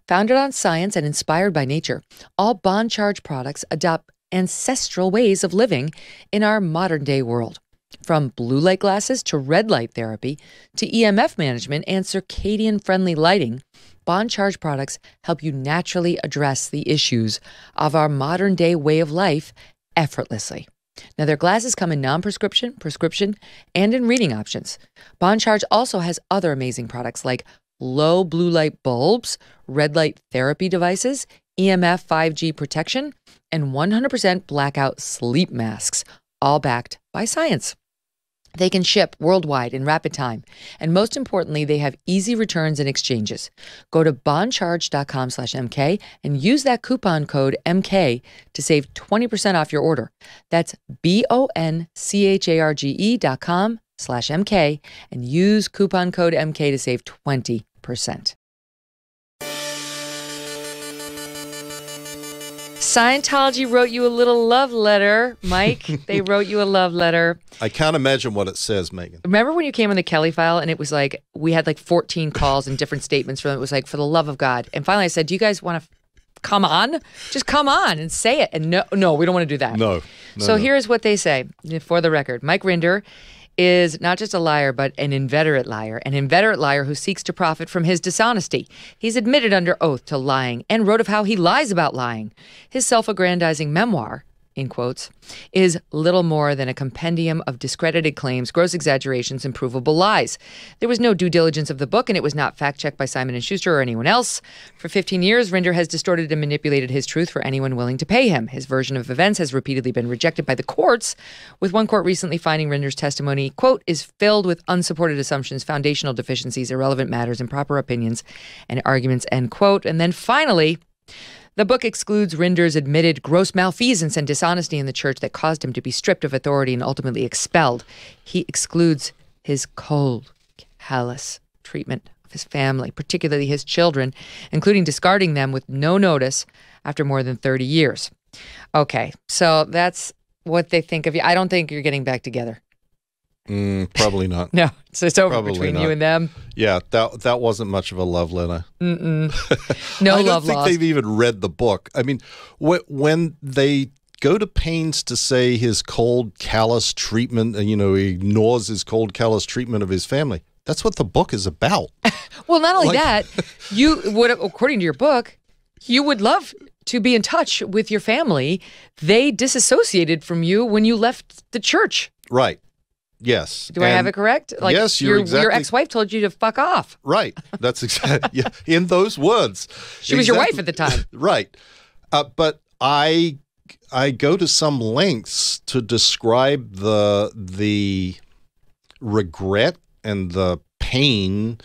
Founded on science and inspired by nature, all Bond Charge products adopt ancestral ways of living in our modern-day world. From blue light glasses to red light therapy to EMF management and circadian-friendly lighting, Bond Charge products help you naturally address the issues of our modern-day way of life effortlessly. Now, their glasses come in non-prescription, prescription, and in reading options. Bond Charge also has other amazing products like low blue light bulbs, red light therapy devices, EMF 5G protection, and 100% blackout sleep masks, all backed by science. They can ship worldwide in rapid time. And most importantly, they have easy returns and exchanges. Go to bondcharge.com/MK and use that coupon code MK to save 20% off your order. That's BONCHARGE.com/MK and use coupon code MK to save 20%. Scientology wrote you a little love letter, Mike. They wrote you a love letter. I can't imagine what it says, Megyn. Remember when you came on the Kelly file and it was like, we had like 14 calls and different statements from it. It was like, for the love of God. And finally I said, do you guys want to come on? Just come on and say it. And no, we don't want to do that. No. So here's what they say, for the record. Mike Rinder is not just a liar, but an inveterate liar who seeks to profit from his dishonesty. He's admitted under oath to lying and wrote of how he lies about lying. His self-aggrandizing memoir, in quotes, is little more than a compendium of discredited claims, gross exaggerations, and provable lies. There was no due diligence of the book, and it was not fact-checked by Simon & Schuster or anyone else. For 15 years, Rinder has distorted and manipulated his truth for anyone willing to pay him. His version of events has repeatedly been rejected by the courts, with one court recently finding Rinder's testimony, quote, is filled with unsupported assumptions, foundational deficiencies, irrelevant matters, improper opinions, and arguments, end quote. And then finally, the book excludes Rinder's admitted gross malfeasance and dishonesty in the church that caused him to be stripped of authority and ultimately expelled. He excludes his cold, callous treatment of his family, particularly his children, including discarding them with no notice after more than 30 years. Okay, so that's what they think of you. I don't think you're getting back together. Probably not. No, so it's over Probably between not. you and them. Yeah, that wasn't much of a love letter. No I don't love think lost. they've even read the book. I mean, when they go to pains to say his cold, callous treatment, and he ignores his cold, callous treatment of his family, that's what the book is about. Well, not only that, you would, according to your book, you would love to be in touch with your family. They disassociated from you when you left the church. Right. Yes. Do I have it correct? Like, yes, your exactly. ex-wife told you to fuck off. Right. That's exactly in those words. She was your wife at the time. Right. But I go to some lengths to describe the regret and the pain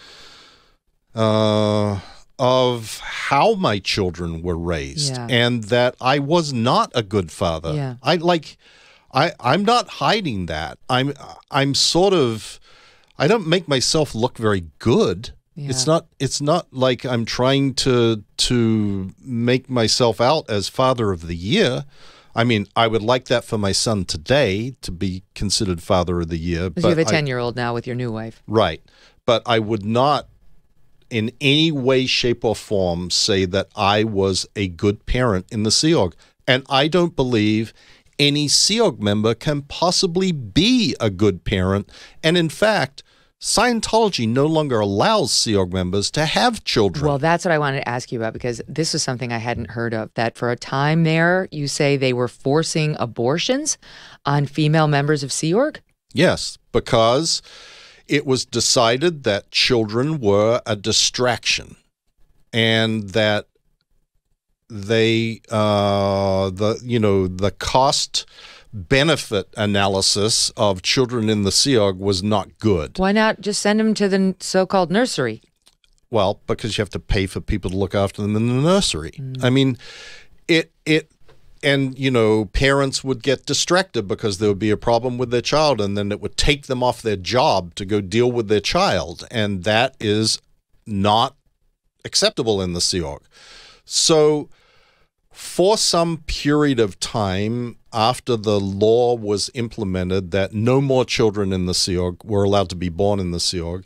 of how my children were raised, and that I was not a good father. Yeah. I'm not hiding that. I'm sort of, I don't make myself look very good. Yeah. It's not like I'm trying to make myself out as father of the year. I mean, I would like that for my son today to be considered father of the year. Because you have a 10-year-old now with your new wife. Right. But I would not in any way, shape, or form say that I was a good parent in the Sea Org. And I don't believe any Sea Org member can possibly be a good parent. And in fact, Scientology no longer allows Sea Org members to have children. Well, that's what I wanted to ask you about, because this is something I hadn't heard of, that for a time there, you say they were forcing abortions on female members of Sea Org? Yes, because it was decided that children were a distraction and that they the cost benefit analysis of children in the Sea Org was not good. Why not just send them to the so-called nursery? Well, because you have to pay for people to look after them in the nursery. I mean, parents would get distracted because there would be a problem with their child, and then it would take them off their job to go deal with their child, and that is not acceptable in the Sea Org. So for some period of time after the law was implemented that no more children in the Sea Org were allowed to be born in the Sea Org,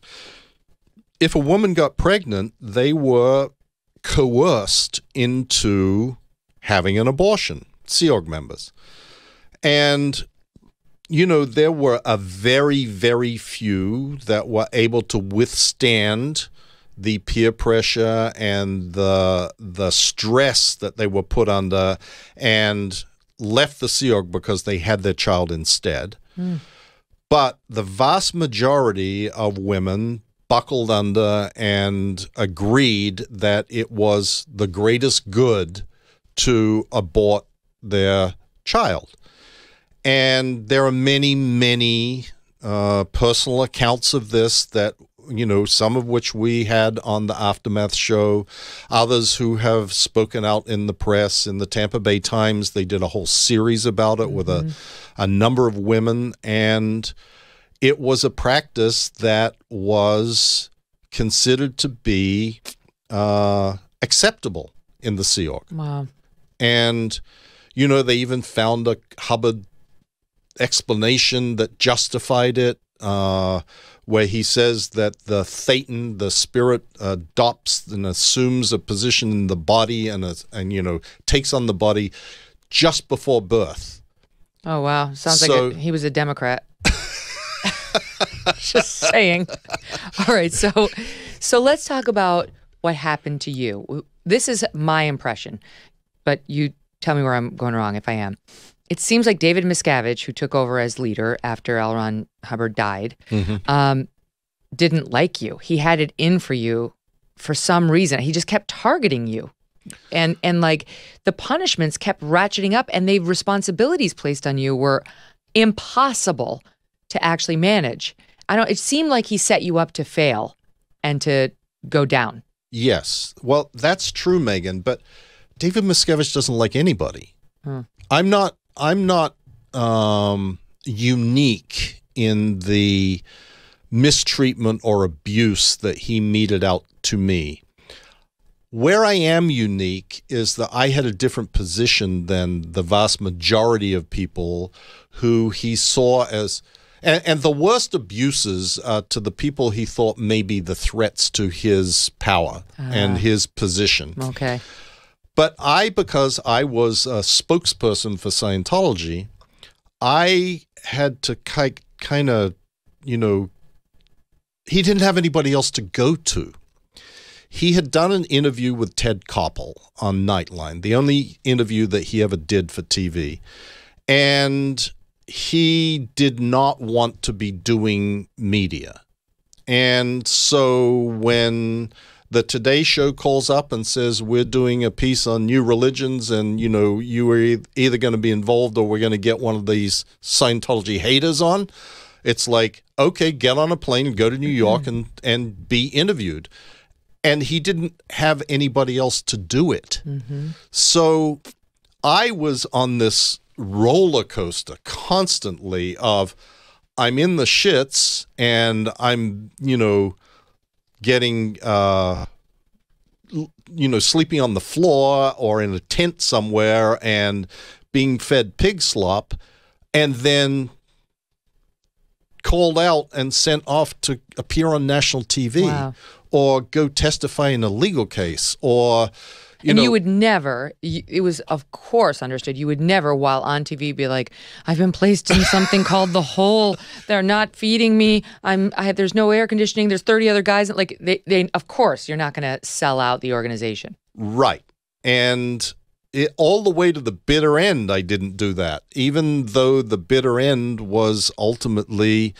if a woman got pregnant, they were coerced into having an abortion, Sea Org members. And, there were a very, very few that were able to withstand the peer pressure and the stress that they were put under and left the Sea Org because they had their child instead. But the vast majority of women buckled under and agreed that it was the greatest good to abort their child. And there are many, many personal accounts of this that, some of which we had on the Aftermath show, others who have spoken out in the press. In the Tampa Bay Times, they did a whole series about it with a number of women, and it was a practice that was considered to be acceptable in the Sea Org. Wow. And, they even found a Hubbard explanation that justified it, where he says that the thetan, the spirit, adopts and assumes a position in the body and takes on the body just before birth. Oh, wow. Sounds like he was a Democrat. Just saying. All right. So let's talk about what happened to you. This is my impression, but you tell me where I'm going wrong if I am. It seems like David Miscavige, who took over as leader after L. Ron Hubbard died, didn't like you. He had it in for you for some reason. He just kept targeting you. And like the punishments kept ratcheting up, and the responsibilities placed on you were impossible to actually manage. It seemed like he set you up to fail and to go down. Yes. Well, that's true, Megyn, but David Miscavige doesn't like anybody. I'm not unique in the mistreatment or abuse that he meted out to me. Where I am unique is that I had a different position than the vast majority of people who he saw as, and the worst abuses to the people he thought may be the threats to his power and his position. Okay. But because I was a spokesperson for Scientology, I had to kind of, he didn't have anybody else to go to. He had done an interview with Ted Koppel on Nightline, the only interview that he ever did for TV. And he did not want to be doing media. And so when the Today Show calls up and says, we're doing a piece on new religions and, you are either going to be involved or we're going to get one of these Scientology haters on, it's like, okay, get on a plane and go to New York and be interviewed. And he didn't have anybody else to do it. So I was on this roller coaster constantly of I'm in the shits and I'm, getting, sleeping on the floor or in a tent somewhere and being fed pig slop, and then called out and sent off to appear on national TV. Wow. Or go testify in a legal case, or, you would never, it was of course understood, you would never while on TV be like, I've been placed in something called the hole, they're not feeding me, there's no air conditioning, there's 30 other guys, like they of course you're not going to sell out the organization. Right. And all the way to the bitter end, I didn't do that, even though the bitter end was ultimately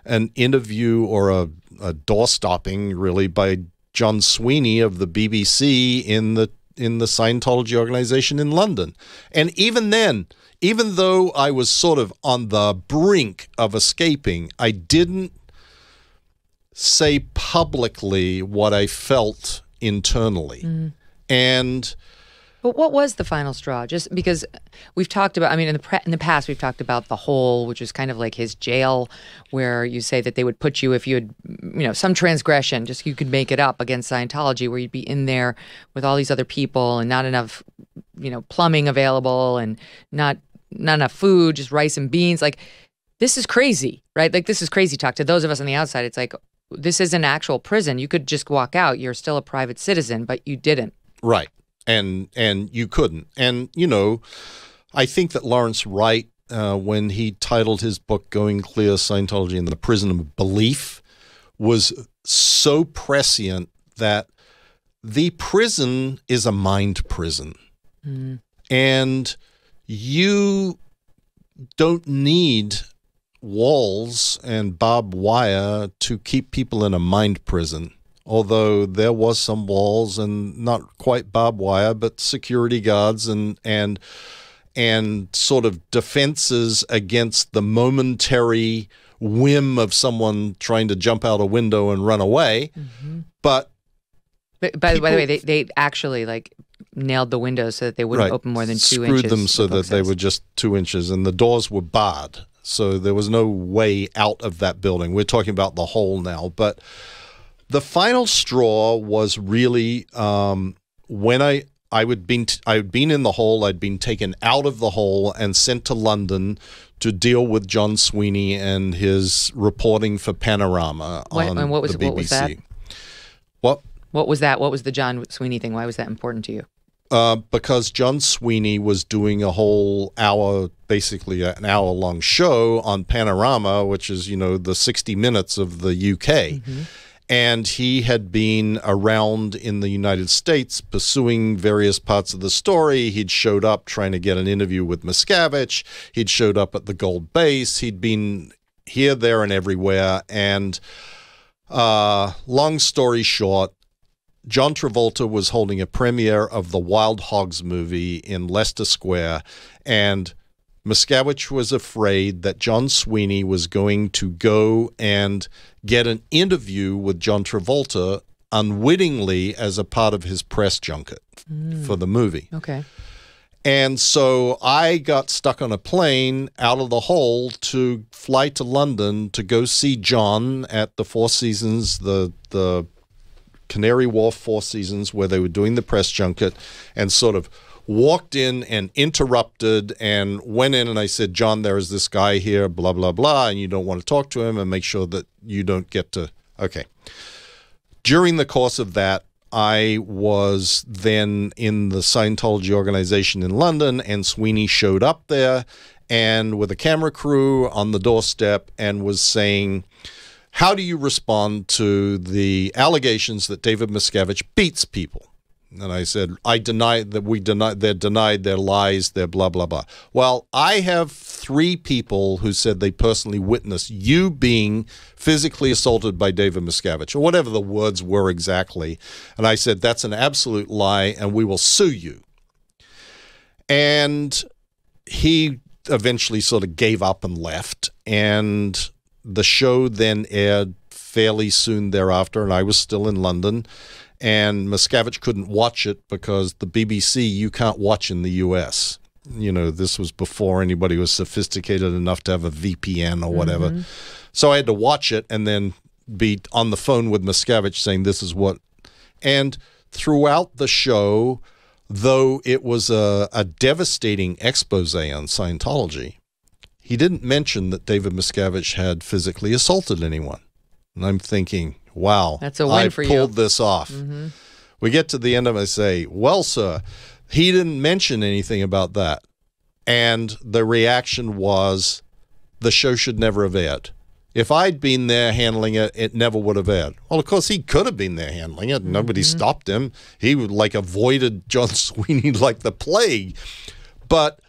an interview or a door stopping, really, by John Sweeney of the BBC in the Scientology organization in London. And even then, even though I was sort of on the brink of escaping, I didn't say publicly what I felt internally. But what was the final straw? Just because we've talked about, in the past, we've talked about the hole, which is kind of like his jail, where you say that they would put you if you had, some transgression, just you could make it up against Scientology, where you'd be in there with all these other people and not enough, plumbing available and not enough food, just rice and beans. Like, this is crazy, right? Like, this is crazy talk. To those of us on the outside, it's like, this is an actual prison. You could just walk out. You're still a private citizen, but you didn't. Right. And you couldn't. And, I think that Lawrence Wright when he titled his book Going Clear, Scientology in the Prison of Belief, was so prescient that the prison is a mind prison. And you don't need walls and barbed wire to keep people in a mind prison. Although there was some walls and not quite barbed wire, but security guards and sort of defenses against the momentary whim of someone trying to jump out a window and run away. But by the way, they actually like nailed the windows so that they wouldn't open more than 2 inches. Screwed them so that they were just 2 inches, and the doors were barred. So there was no way out of that building. We're talking about the hole now. But the final straw was really when I had been in the hole. I'd been taken out of the hole and sent to London to deal with John Sweeney and his reporting for Panorama on the BBC. What was that? What was that? What was the John Sweeney thing? Why was that important to you? Because John Sweeney was doing a whole hour, basically an hour-long show on Panorama, which is, the 60 Minutes of the UK. And he had been around in the United States pursuing various parts of the story. He'd showed up trying to get an interview with Miscavige. He'd showed up at the Gold Base. He'd been here, there, and everywhere. And long story short, John Travolta was holding a premiere of the Wild Hogs movie in Leicester Square, and Miscavige was afraid that John Sweeney was going to go and get an interview with John Travolta unwittingly as a part of his press junket for the movie. Okay. And so I got stuck on a plane out of the hole to fly to London to go see John at the Four Seasons, the Canary Wharf Four Seasons, where they were doing the press junket, and sort of walked in and interrupted and went in, and I said, John, there is this guy here, blah, blah, blah, and you don't want to talk to him, and make sure that you don't get to... Okay. During the course of that, I was then in the Scientology organization in London, and Sweeney showed up there and with a camera crew on the doorstep and was saying, how do you respond to the allegations that David Miscavige beats people? And I said, they're denied their lies, their blah, blah, blah. Well, I have 3 people who said they personally witnessed you being physically assaulted by David Miscavige, or whatever the words were exactly. And I said, that's an absolute lie, and we will sue you. And he eventually sort of gave up and left, and the show then aired fairly soon thereafter, and I was still in London, and Miscavige couldn't watch it because the BBC you can't watch in the US. This was before anybody was sophisticated enough to have a VPN or whatever. So I had to watch it and then be on the phone with Miscavige saying this is what. And throughout the show, though it was a devastating expose on Scientology, he didn't mention that David Miscavige had physically assaulted anyone. And I'm thinking, wow, that's a win for you. I pulled this off. We get to the end of it and I say, well, sir, he didn't mention anything about that. And the reaction was, the show should never have aired. If I'd been there handling it, it never would have aired. Well, of course, he could have been there handling it. Nobody stopped him. He avoided John Sweeney like the plague. But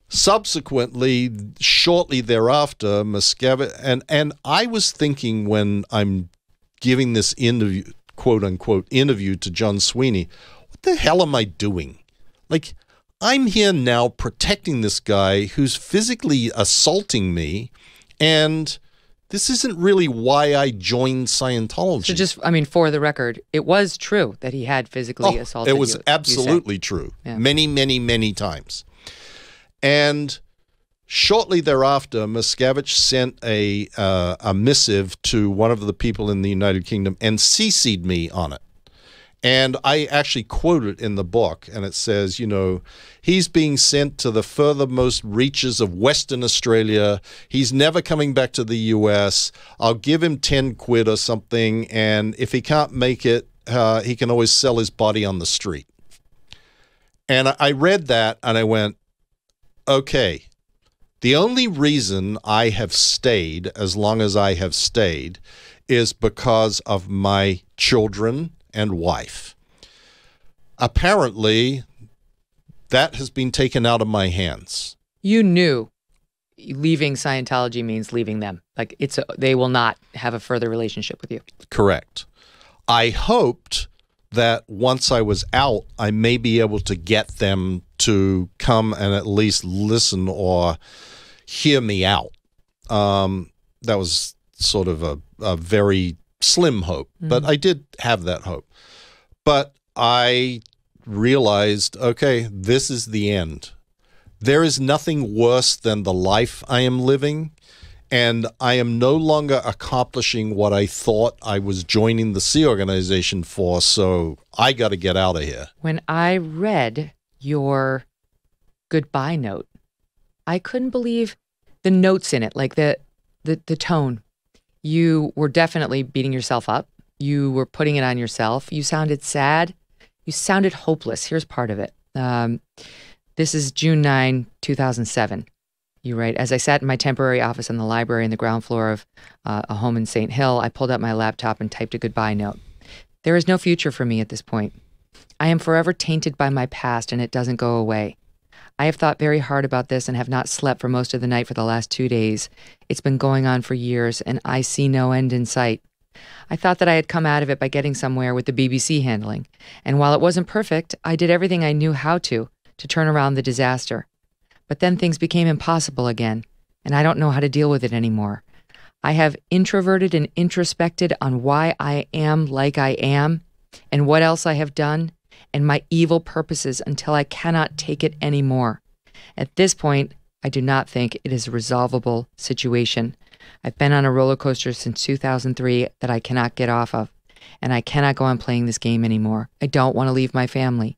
subsequently, shortly thereafter, Miscavige, and I was thinking when I'm giving this interview, quote unquote, interview to John Sweeney, what the hell am I doing? Like, I'm here now protecting this guy who's physically assaulting me, and this isn't really why I joined Scientology. So for the record, it was true that he had physically assaulted you. It was absolutely true. Yeah. Many, many, many times. And shortly thereafter, Miscavige sent a missive to one of the people in the United Kingdom and CC'd me on it. And I actually quote it in the book, and it says, he's being sent to the furthermost reaches of Western Australia. He's never coming back to the U.S. I'll give him 10 quid or something, and if he can't make it, he can always sell his body on the street. And I read that, and I went, okay, The only reason I have stayed as long as I have stayed is because of my children and wife. Apparently, that has been taken out of my hands. You knew leaving Scientology means leaving them. Like they will not have a further relationship with you. Correct. I hoped that once I was out, I may be able to get them to come and at least listen or hear me out. That was sort of a very slim hope, but I did have that hope. But I realized, okay, this is the end. There is nothing worse than the life I am living, and I am no longer accomplishing what I thought I was joining the Sea Organization for, so I got to get out of here. When I read your goodbye note, I couldn't believe the notes in it, like the tone. You were definitely beating yourself up. You were putting it on yourself. You sounded sad. You sounded hopeless. Here's part of it. This is June 9, 2007. You write, as I sat in my temporary office in the library in the ground floor of a home in St. Hill, I pulled out my laptop and typed a goodbye note. There is no future for me at this point. I am forever tainted by my past, and it doesn't go away. I have thought very hard about this and have not slept for most of the night for the last 2 days. It's been going on for years, and I see no end in sight. I thought that I had come out of it by getting somewhere with the BBC handling, and while it wasn't perfect, I did everything I knew how to turn around the disaster. But then things became impossible again, and I don't know how to deal with it anymore. I have introverted and introspected on why I am like I am, and what else I have done, and my evil purposes until I cannot take it anymore. At this point, I do not think it is a resolvable situation. I've been on a roller coaster since 2003 that I cannot get off of, and I cannot go on playing this game anymore. I don't want to leave my family,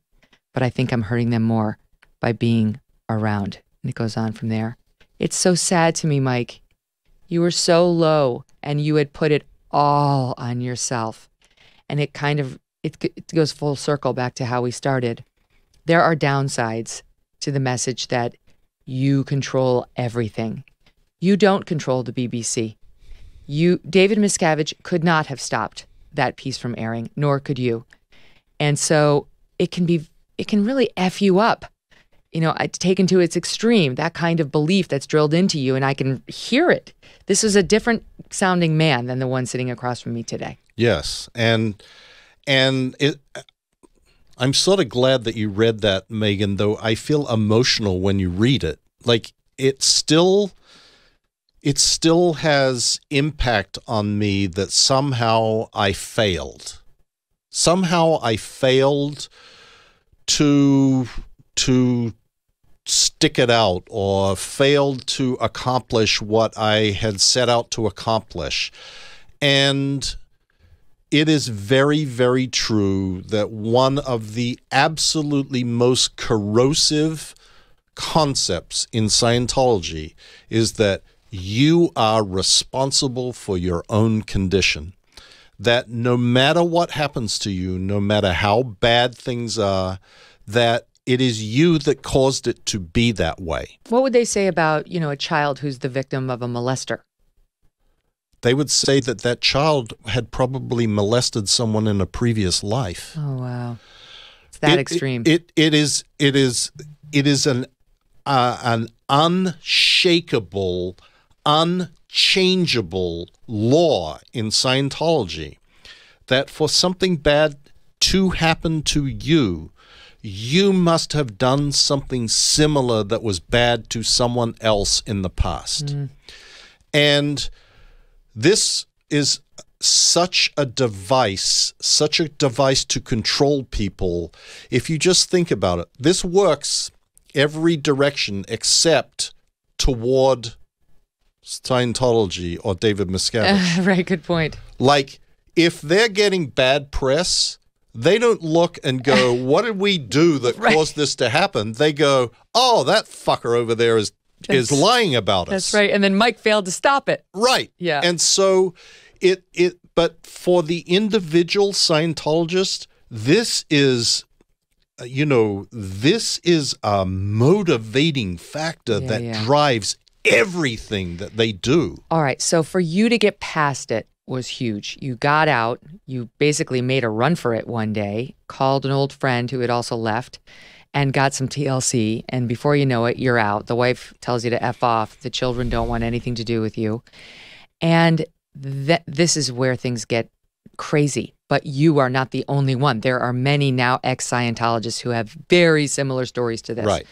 but I think I'm hurting them more by being around. And it goes on from there. It's so sad to me, Mike. You were so low, and you had put it all on yourself. And it kind of, it goes full circle back to how we started. There are downsides to the message that you control everything. You don't control the BBC. David Miscavige could not have stopped that piece from airing, nor could you. And so it can really F you up. You know, taken to its extreme, that kind of belief that's drilled into you, and I can hear it. This is a different sounding man than the one sitting across from me today. Yes, and I'm sort of glad that you read that, Megyn, though I feel emotional when you read it. Like, it still has impact on me that somehow I failed. Somehow I failed to stick it out, or failed to accomplish what I had set out to accomplish. And it is very, very true that one of the absolutely most corrosive concepts in Scientology is that you are responsible for your own condition. That no matter what happens to you, no matter how bad things are, that it is you that caused it to be that way. What would they say about, a child who's the victim of a molester? They would say that that child had probably molested someone in a previous life. Oh, wow. It's that extreme. It is an unshakable, unchangeable law in Scientology that for something bad to happen to you, you must have done something similar that was bad to someone else in the past. And this is such a device to control people. If you just think about it, this works every direction except toward Scientology or David Miscavige. Right, good point. Like, if they're getting bad press, they don't look and go, what did we do that caused this to happen? They go, oh, that fucker over there is lying about us. That's right. And then Mike failed to stop it. Right. Yeah. And so but for the individual Scientologist, this is a motivating factor that drives everything that they do. All right. So for you to get past it was huge. You got out. You basically made a run for it one day, called an old friend who had also left, and got some TLC. And before you know it, you're out. The wife tells you to F off. The children don't want anything to do with you. And this is where things get crazy. But you are not the only one. There are many now ex-Scientologists who have very similar stories to this. Right.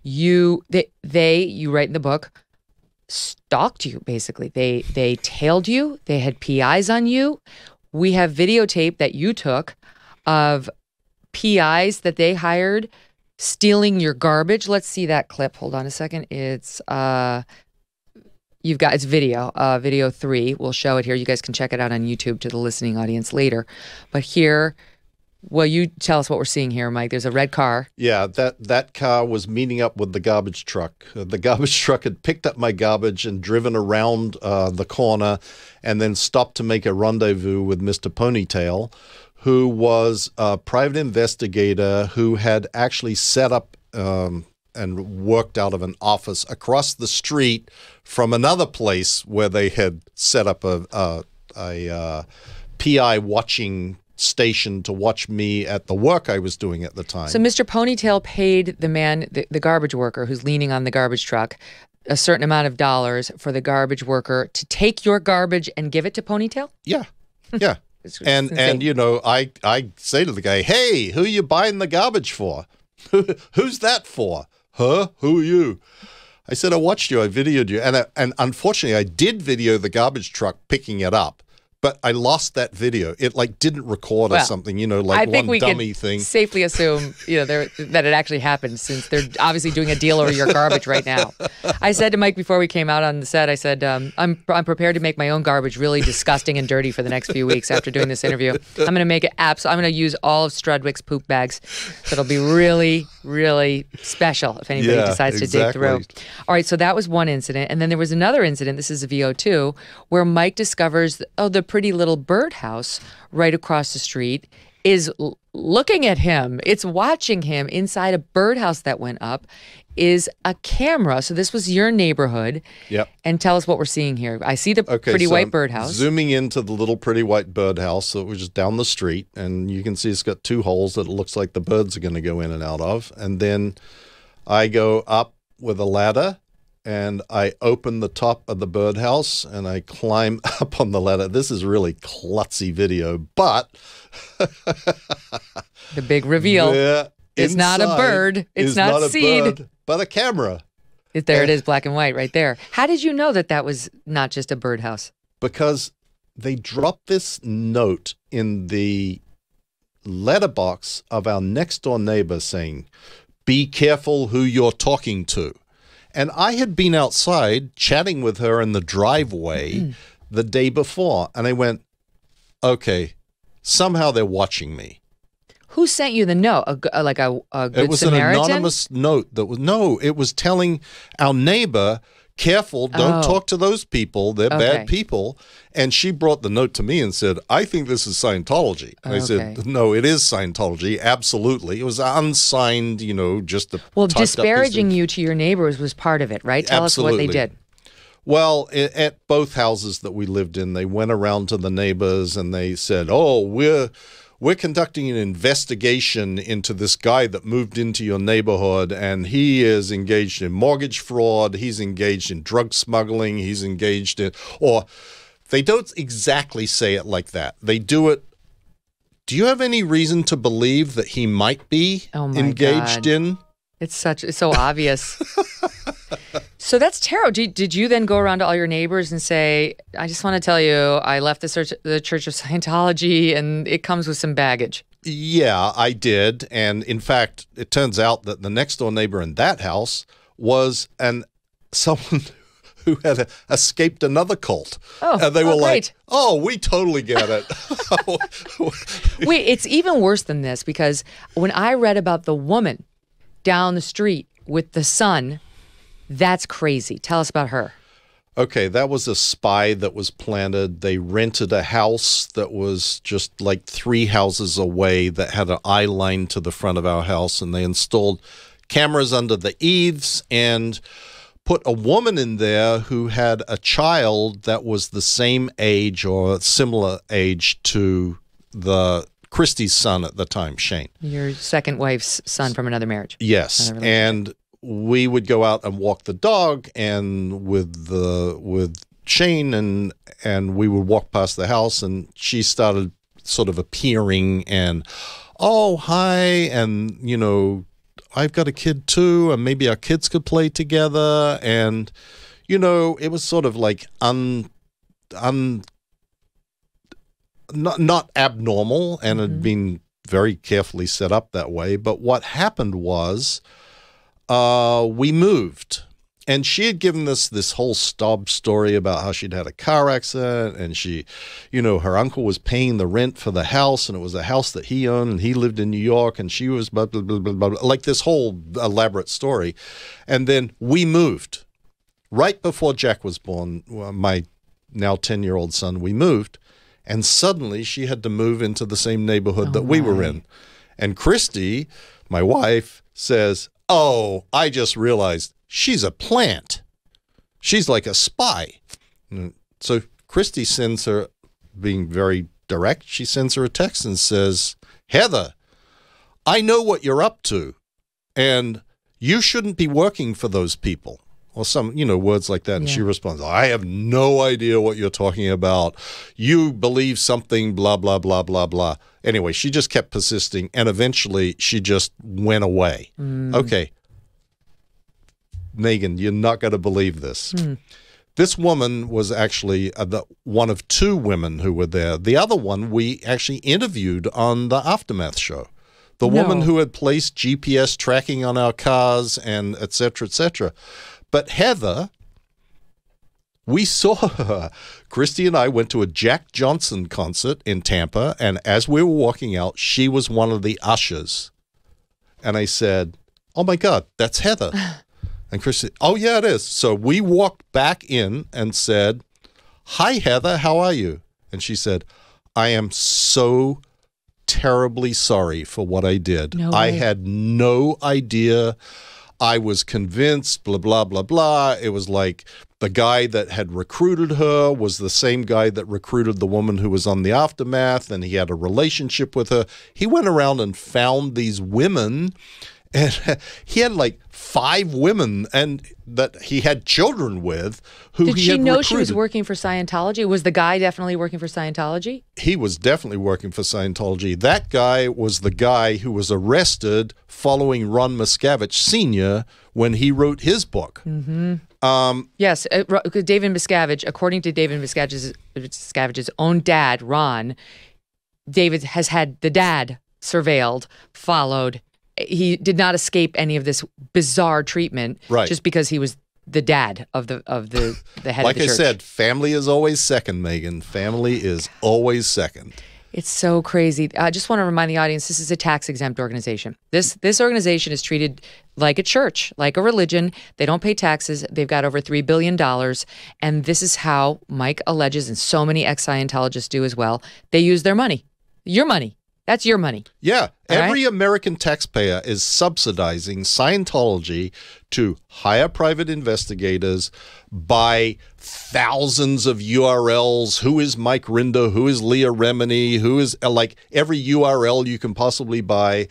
You write in the book, stalked you, basically. They tailed you. They had PIs on you. We have videotape that you took of PIs that they hired stealing your garbage. Let's see that clip. Hold on a second. It's it's video 3. We'll show it here. You guys can check it out on YouTube to the listening audience later. But here, well, you tell us what we're seeing here, Mike. There's a red car. Yeah, that car was meeting up with the garbage truck. The garbage truck had picked up my garbage and driven around the corner and then stopped to make a rendezvous with Mr. Ponytail, who was a private investigator who had actually set up and worked out of an office across the street from another place where they had set up a PI watching station to watch me at the work I was doing at the time. So Mr. Ponytail paid the man, the garbage worker who's leaning on the garbage truck, a certain amount of dollars for the garbage worker to take your garbage and give it to Ponytail? Yeah, yeah. And you know, I say to the guy, hey, who are you buying the garbage for? Who's that for? Huh? Who are you? I said, I watched you. I videoed you. And unfortunately, I did video the garbage truck picking it up. But I lost that video. It didn't record or something, I think one dummy we thing. Safely assume, that it actually happened, since they're obviously doing a deal over your garbage right now. I said to Mike before we came out on the set, I said, I'm prepared to make my own garbage really disgusting and dirty for the next few weeks after doing this interview. I'm going to make it I'm going to use all of Strudwick's poop bags. So it'll be really, really special if anybody decides to dig through. All right, so that was one incident. And then there was another incident, this is a VO2, where Mike discovers, the pretty little birdhouse right across the street is looking at him. It's watching him. Inside a birdhouse that went up is a camera. So this was your neighborhood. Yep. And tell us what we're seeing here. I see the pretty white birdhouse. Zooming into the little pretty white birdhouse that was just down the street, and you can see it's got 2 holes that it looks like the birds are going to go in and out of. And then I go up with a ladder, and I open the top of the birdhouse and I climb up on the ladder. This is really klutzy video, but the big reveal. It's not a bird. It's not a seed. Bird, but a camera. It is, black and white right there. How did you know that was not just a birdhouse? Because they dropped this note in the letterbox of our next door neighbor saying, be careful who you're talking to. And I had been outside chatting with her in the driveway the day before. And I went, okay, somehow they're watching me. Who sent you the note? A good Samaritan? It was an anonymous note. It was telling our neighbor, careful, don't talk to those people. They're bad people. And she brought the note to me and said, I think this is Scientology. And I said, no, it is Scientology. Absolutely. It was unsigned, just the disparaging you to your neighbors was part of it, right? Tell us what they did. Well, at both houses that we lived in, they went around to the neighbors and they said, oh, we're conducting an investigation into this guy that moved into your neighborhood, and he is engaged in mortgage fraud, he's engaged in drug smuggling, he's engaged in, or they don't exactly say it like that. They do it. Do you have any reason to believe that he might be engaged in? It's so obvious. So that's terrible. Did you then go around to all your neighbors and say, I just want to tell you, I left the Church of Scientology and it comes with some baggage? Yeah, I did. And in fact, it turns out that the next door neighbor in that house was someone who had escaped another cult. And they were like, oh, we totally get it. Wait, it's even worse than this, because when I read about the woman down the street with the son, that's crazy. Tell us about her. Okay, that was a spy that was planted. They rented a house that was just like 3 houses away that had an eye line to the front of our house, and they installed cameras under the eaves and put a woman in there who had a child that was the same age or similar age to the Christie's son at the time, Shane. Your second wife's son from another marriage. Yes, and we would go out and walk the dog, and with Shane, and we would walk past the house, and she started sort of appearing, and oh hi, and you know, I've got a kid too, and maybe our kids could play together, and you know, it was sort of like not abnormal, and had been very carefully set up that way. But what happened was we moved, and she had given us this whole sob story about how she'd had a car accident, and she, you know, her uncle was paying the rent for the house, and it was a house that he owned, and he lived in New York, and she was blah, blah, blah, blah, blah, like this whole elaborate story. And then we moved. Right before Jack was born, my now 10-year-old son, we moved. And suddenly she had to move into the same neighborhood that we were in. And Christy, my wife, says, oh, I just realized she's a plant. She's like a spy. So Christy sends her, being very direct, she sends her a text and says, Heather, I know what you're up to, and you shouldn't be working for those people. Or some, you know, words like that. And she responds, I have no idea what you're talking about. You believe something, blah, blah, blah, blah, blah. Anyway, she just kept persisting, and eventually she just went away. Okay. Megyn, you're not going to believe this. This woman was actually one of two women who were there. The other one we actually interviewed on the Aftermath show. The woman who had placed GPS tracking on our cars and et cetera, et cetera. But Heather, we saw her. Christy and I went to a Jack Johnson concert in Tampa, and as we were walking out, she was one of the ushers. And I said, oh, my God, that's Heather. And Christy, oh, yeah, it is. So we walked back in and said, hi, Heather, how are you? And she said, I am so terribly sorry for what I did. I had no idea. I was convinced, blah, blah, blah, blah. It was like the guy that had recruited her was the same guy that recruited the woman who was on the Aftermath, and he had a relationship with her. He went around and found these women, and he had like 5 women and that he had children with who Did he she had know recruited. she was working for Scientology? Was the guy definitely working for Scientology? He was definitely working for Scientology. That guy was the guy who was arrested following Ron Miscavige Sr. when he wrote his book. Yes, David Miscavige, according to David Miscavige's own dad, Ron, David has had the dad surveilled, followed. He did not escape any of this bizarre treatment just because he was the dad of the head of the church. Like I said, family is always second, Megyn. Family is always second. It's so crazy. I just want to remind the audience, this is a tax-exempt organization. This organization is treated like a church, like a religion. They don't pay taxes. They've got over $3 billion. And this is how Mike alleges, and so many ex-Scientologists do as well, they use their money. Your money. That's your money. Yeah. All Every right? American taxpayer is subsidizing Scientology to hire private investigators, buy thousands of URLs. Who is Mike Rinder? Who is Leah Remini? Who is like every URL you can possibly buy?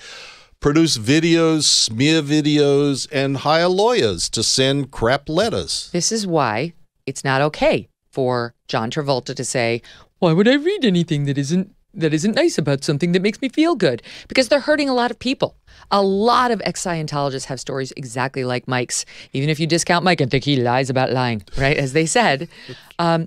Produce videos, smear videos, and hire lawyers to send crap letters. This is why it's not okay for John Travolta to say, why would I read anything that isn't nice about something that makes me feel good? Because they're hurting a lot of people. A lot of ex-Scientologists have stories exactly like Mike's. Even if you discount Mike and think he lies about lying, right? As they said,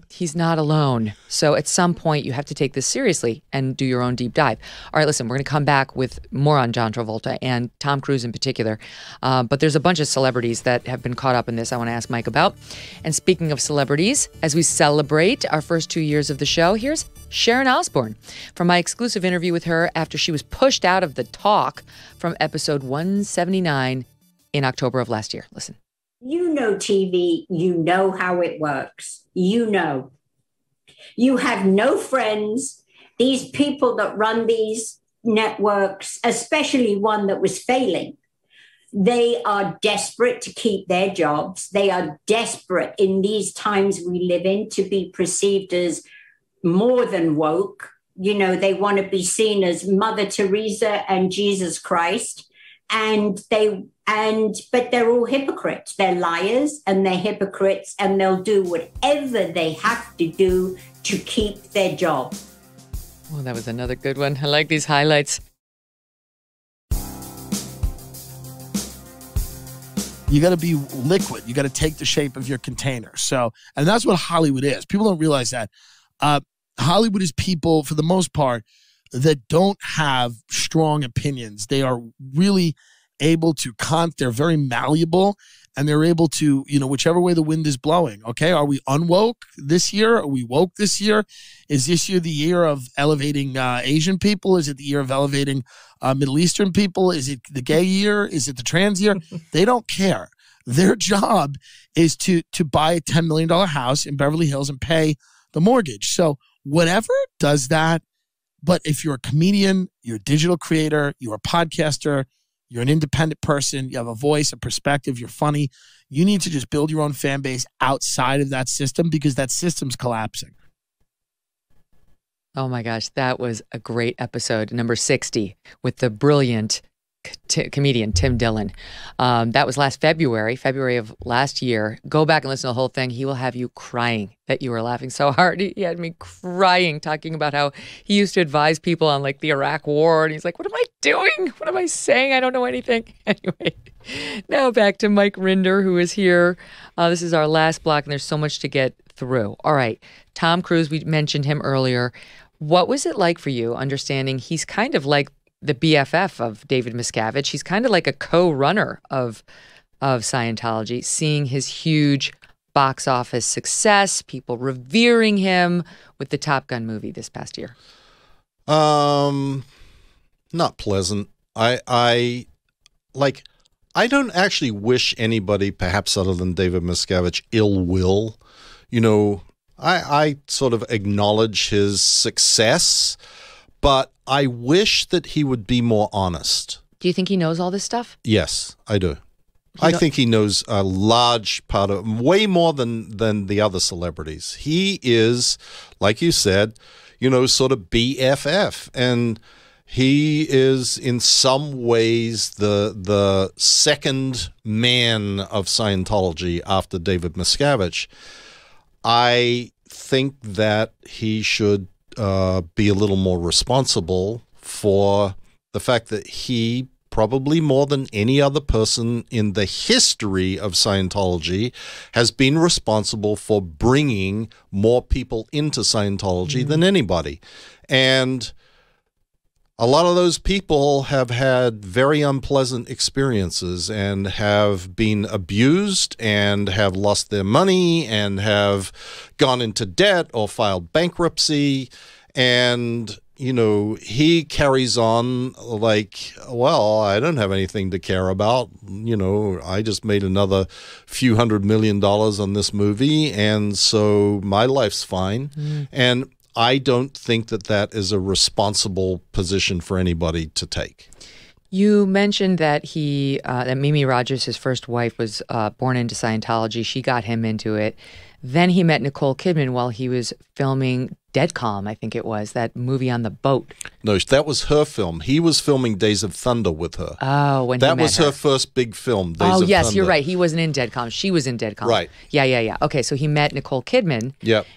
he's not alone. So at some point, you have to take this seriously and do your own deep dive. All right, listen, we're going to come back with more on John Travolta and Tom Cruise in particular. But there's a bunch of celebrities that have been caught up in this I want to ask Mike about. And speaking of celebrities, as we celebrate our first 2 years of the show, here's Sharon Osbourne from my exclusive interview with her after she was pushed out of The Talk from episode 179 in October of last year. Listen. You know TV, you know how it works. You know. You have no friends. These people that run these networks, especially one that was failing, They are desperate to keep their jobs. They are desperate in these times we live in to be perceived as more than woke. You know, they want to be seen as Mother Teresa and Jesus Christ. But they're all hypocrites. They're liars and they're hypocrites, and they'll do whatever they have to do to keep their job. Oh, that was another good one. I like these highlights. You got to be liquid. You got to take the shape of your container. So, and that's what Hollywood is. People don't realize that. Hollywood is people, for the most part, that don't have strong opinions. They are really able to they're very malleable, and they're able to, whichever way the wind is blowing. Okay, are we unwoke this year? Are we woke this year? Is this year the year of elevating Asian people? Is it the year of elevating Middle Eastern people? Is it the gay year? Is it the trans year? They don't care. Their job is to buy a $10 million house in Beverly Hills and pay the mortgage. So whatever does that, but if you're a comedian, you're a digital creator, you're a podcaster, you're an independent person, you have a voice, a perspective, you're funny, you need to just build your own fan base outside of that system, because that system's collapsing. Oh my gosh, that was a great episode, number 60, with the brilliant comedian Tim Dillon. That was last February of last year. Go back and listen to the whole thing. He will have you crying that you were laughing so hard. He had me crying, talking about how he used to advise people on like the Iraq War, and he's like, what am I doing? What am I saying? I don't know anything. Anyway, now back to Mike Rinder, who is here. This is our last block, and there's so much to get through. All right, Tom Cruise, we mentioned him earlier. What was it like for you understanding he's kind of like the BFF of David Miscavige? He's kind of like a co-runner of Scientology, seeing his huge box office success, people revering him with the Top Gun movie this past year. Not pleasant. I don't actually wish anybody, perhaps other than David Miscavige, ill will. I sort of acknowledge his success, but I wish that he would be more honest. Do you think he knows all this stuff? Yes, I do. I think he knows a large part of, way more than the other celebrities. He is, like you said, sort of BFF, and he is in some ways the second man of Scientology after David Miscavige. I think that he should be a little more responsible for the fact that he, probably more than any other person in the history of Scientology, has been responsible for bringing more people into Scientology than anybody. And a lot of those people have had very unpleasant experiences and have been abused and have lost their money and have gone into debt or filed bankruptcy. And, he carries on like, well, I don't have anything to care about. I just made another few $100 million on this movie, and so my life's fine. And I don't think that is a responsible position for anybody to take. You mentioned that that Mimi Rogers, his first wife, was born into Scientology. She got him into it. Then he met Nicole Kidman while he was filming Dead Calm, I think it was, that movie on the boat. No, that was her film. He was filming Days of Thunder with her. Oh, when he met her. That was her first big film, Days of Thunder. Oh, yes, you're right. He wasn't in Dead Calm. She was in Dead Calm. Right. Yeah. Okay, so he met Nicole Kidman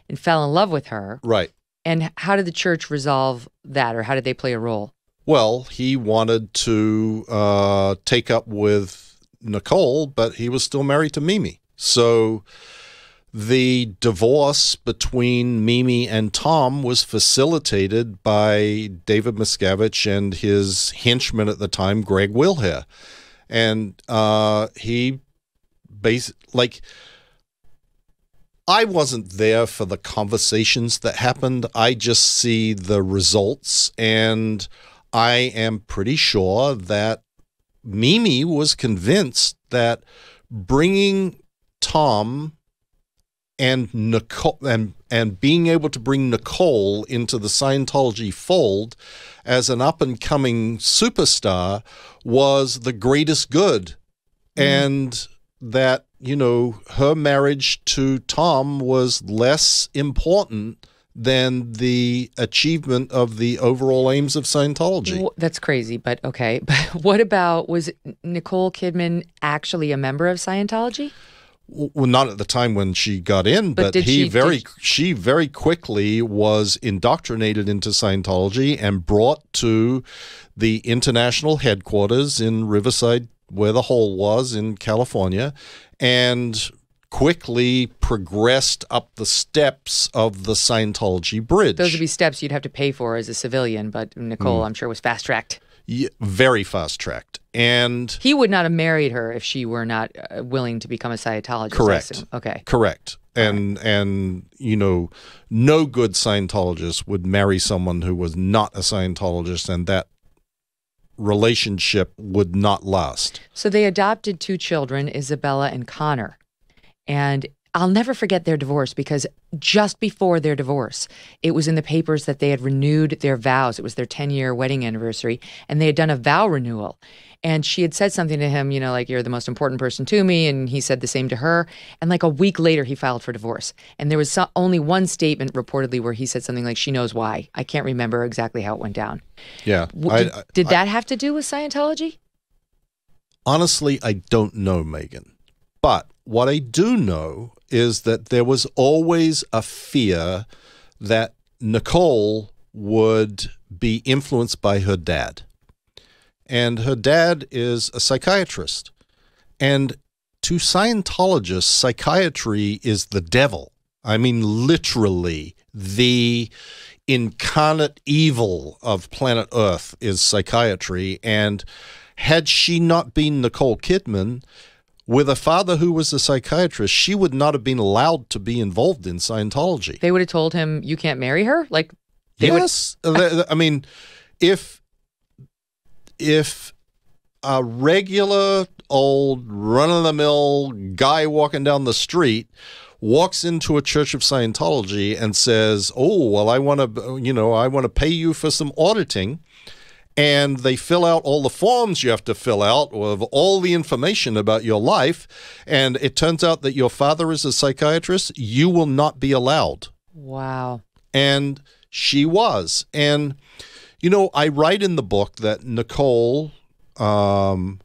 and fell in love with her. Right. And how did the church resolve that, or how did they play a role? Well, he wanted to take up with Nicole, but he was still married to Mimi. So the divorce between Mimi and Tom was facilitated by David Miscavige and his henchman at the time, Greg Wilhair. And he basically, I wasn't there for the conversations that happened. I just see the results, and I am pretty sure that Mimi was convinced that bringing Tom and Nicole and being able to bring Nicole into the Scientology fold as an up-and-coming superstar was the greatest good and that, you know, her marriage to Tom was less important than the achievement of the overall aims of Scientology. That's crazy, but okay. But what about, was Nicole Kidman actually a member of Scientology? Well, not at the time when she got in, but she very quickly was indoctrinated into Scientology and brought to the international headquarters in Riverside, where the hole was in California, and quickly progressed up the steps of the Scientology bridge. Those would be steps you'd have to pay for as a civilian, but Nicole, I'm sure, was fast-tracked. Yeah, very fast-tracked. And he would not have married her if she were not willing to become a Scientologist. Correct. Okay. Correct. And you know, no good Scientologist would marry someone who was not a Scientologist, and that relationship would not last. So they adopted 2 children, Isabella and Connor. And I'll never forget their divorce, because just before their divorce, it was in the papers that they had renewed their vows. It was their 10-year wedding anniversary, and they had done a vow renewal. And she had said something to him, you know, like, you're the most important person to me. And he said the same to her. And like a week later, he filed for divorce. And there was only one statement reportedly where he said something like, she knows why. I can't remember exactly how it went down. Yeah. Did that have to do with Scientology? Honestly, I don't know, Megyn. But what I do know is that there was always a fear that Nicole would be influenced by her dad. And her dad is a psychiatrist. And to Scientologists, psychiatry is the devil. I mean, literally, the incarnate evil of planet Earth is psychiatry. And had she not been Nicole Kidman, with a father who was a psychiatrist, she would not have been allowed to be involved in Scientology. They would have told him, you can't marry her? Like, yes. I mean, if a regular old run-of-the-mill guy walking down the street walks into a church of Scientology and says, oh, well, I want to pay you for some auditing, and they fill out all the forms you have to fill out with all the information about your life, and it turns out that your father is a psychiatrist, you will not be allowed. Wow. And she was. And, you know, I write in the book that Nicole, who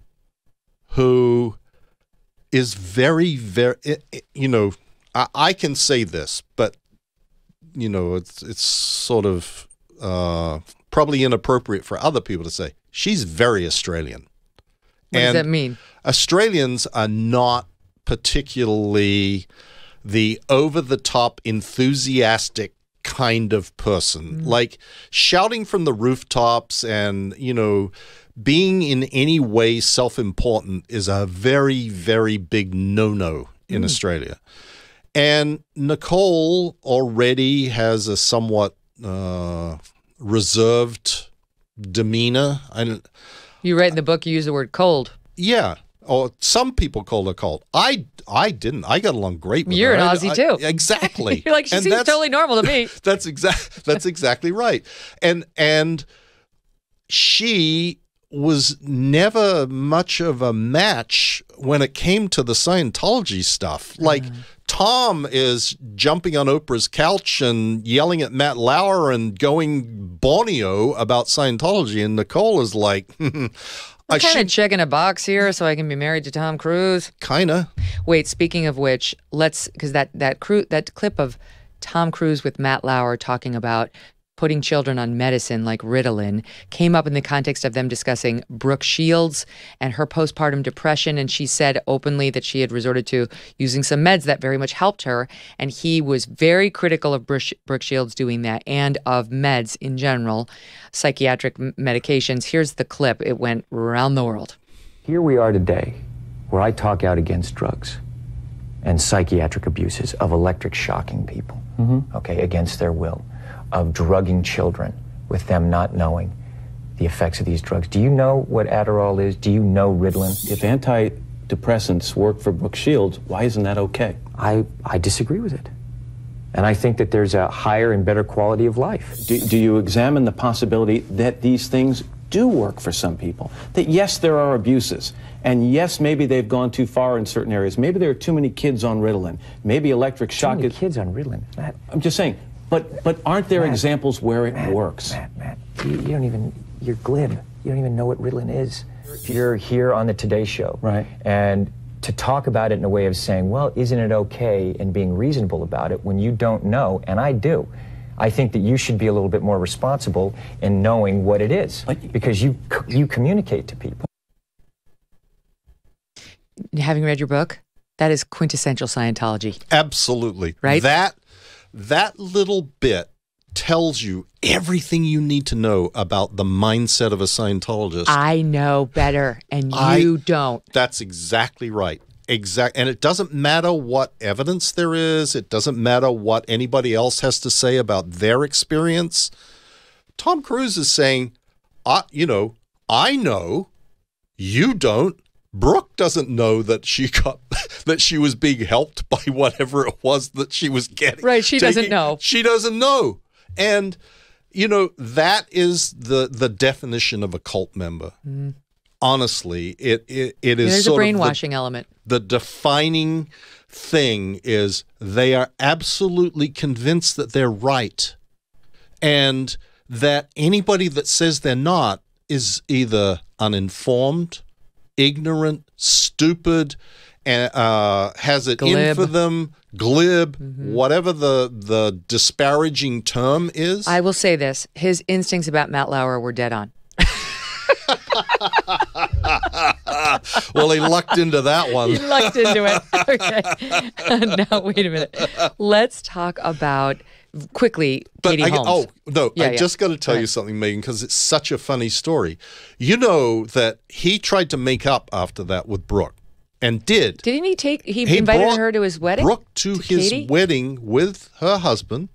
is very, very, you know, I can say this, but, you know, it's sort of probably inappropriate for other people to say. She's very Australian. What does that mean? Australians are not particularly the over-the-top, enthusiastic kind of person. Like shouting from the rooftops and, you know, being in any way self-important is a very, very big no-no in Australia. And Nicole already has a somewhat reserved demeanor. You write in the book, you use the word cold. Yeah. Or some people call her cold. I didn't. I got along great with her. You're an Aussie too. Exactly. You're like, she seems totally normal to me. That's exactly right. And she was never much of a match when it came to the Scientology stuff. Like Tom is jumping on Oprah's couch and yelling at Matt Lauer and going Borneo about Scientology, and Nicole is like, I'm kind of checking a box here so I can be married to Tom Cruise. Kinda. Wait, speaking of which, because that clip of Tom Cruise with Matt Lauer talking about putting children on medicine like Ritalin came up in the context of them discussing Brooke Shields and her postpartum depression. And she said openly that she had resorted to using some meds that very much helped her. And he was very critical of Brooke Shields doing that and of meds in general, psychiatric medications. Here's the clip. It went around the world. Here we are today where I talk out against drugs and psychiatric abuses of electric shocking people, okay, against their will, of drugging children with them not knowing the effects of these drugs. Do you know what Adderall is? Do you know Ritalin? If antidepressants work for Brooke Shields, why isn't that okay? I disagree with it. And I think that there's a higher and better quality of life. Do you examine the possibility that these things do work for some people. That yes, there are abuses. And yes, maybe they've gone too far in certain areas. Maybe there are too many kids on Ritalin. Maybe electric shock. Too many kids on Ritalin. Matt. I'm just saying, but aren't there examples where it works? Matt, you don't even, you're glib. You don't even know what Ritalin is. You're here on the Today Show. Right. And to talk about it in a way of saying, well, isn't it okay, and being reasonable about it when you don't know, and I do. I think that you should be a little bit more responsible in knowing what it is, because you communicate to people. Having read your book, that is quintessential Scientology. Absolutely. Right? That little bit tells you everything you need to know about the mindset of a Scientologist. I know better, and you don't. That's exactly right. And it doesn't matter what evidence there is. It doesn't matter what anybody else has to say about their experience. Tom Cruise is saying, I know, you don't. Brooke doesn't know that she was being helped by whatever it was that she was getting. Right, she doesn't know. She doesn't know. And, that is the definition of a cult member. Mm. Honestly, it is There's sort a brainwashing of element. The defining thing is they are absolutely convinced that they're right, and that anybody that says they're not is either uninformed, ignorant, stupid, and has it glib. in for them, glib, whatever the disparaging term is. I will say this. His instincts about Matt Lauer were dead on. Well, he lucked into that one. He lucked into it. Okay. Now, wait a minute. Let's talk about, quickly, Katie Holmes. I just got to tell you something, Megyn, because it's such a funny story. You know that he tried to make up after that with Brooke, and did. Didn't he he invited her to his wedding? Brooke to his Katie? wedding with her husband,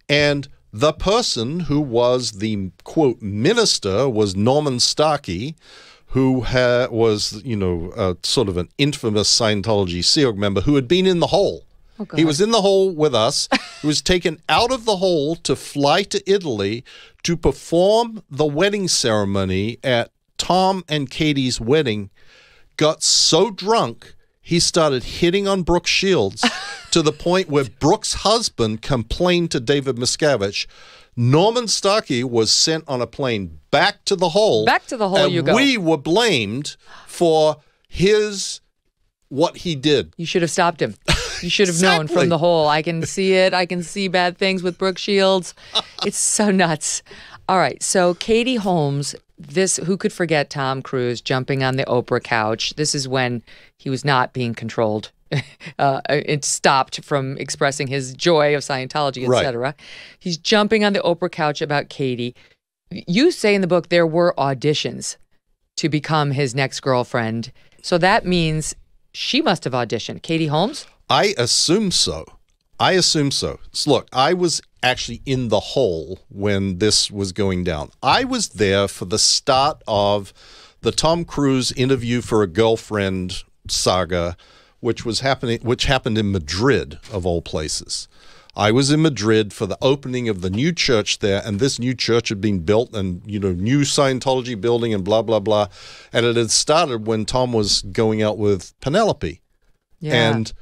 and the person who was the, quote, minister was Norman Starkey, who was, sort of an infamous Scientology Sea Org member who had been in the hole. Oh, God. He was in the hole with us. He was taken out of the hole to fly to Italy to perform the wedding ceremony at Tom and Katie's wedding. Got so drunk, he started hitting on Brooke Shields to the point where Brooke's husband complained to David Miscavige. Norman Starkey was sent on a plane back to the hole. Back to the hole and you go. We were blamed for what he did. You should have stopped him. You should have known from the hole. I can see it. I can see bad things with Brooke Shields. It's so nuts. All right. So Katie Holmes, who could forget Tom Cruise jumping on the Oprah couch? This is when he was not being controlled. It stopped from expressing his joy of Scientology, etc. He's jumping on the Oprah couch about Katie. You say in the book there were auditions to become his next girlfriend. So that means she must have auditioned. Katie Holmes? I assume so. Look, I was actually in the hole when this was going down. I was there for the start of the Tom Cruise interview for a girlfriend saga, which happened in Madrid, of all places. I was in Madrid for the opening of the new church there, and this new church had been built, and new Scientology building and blah blah blah, and it had started when Tom was going out with Penelope, and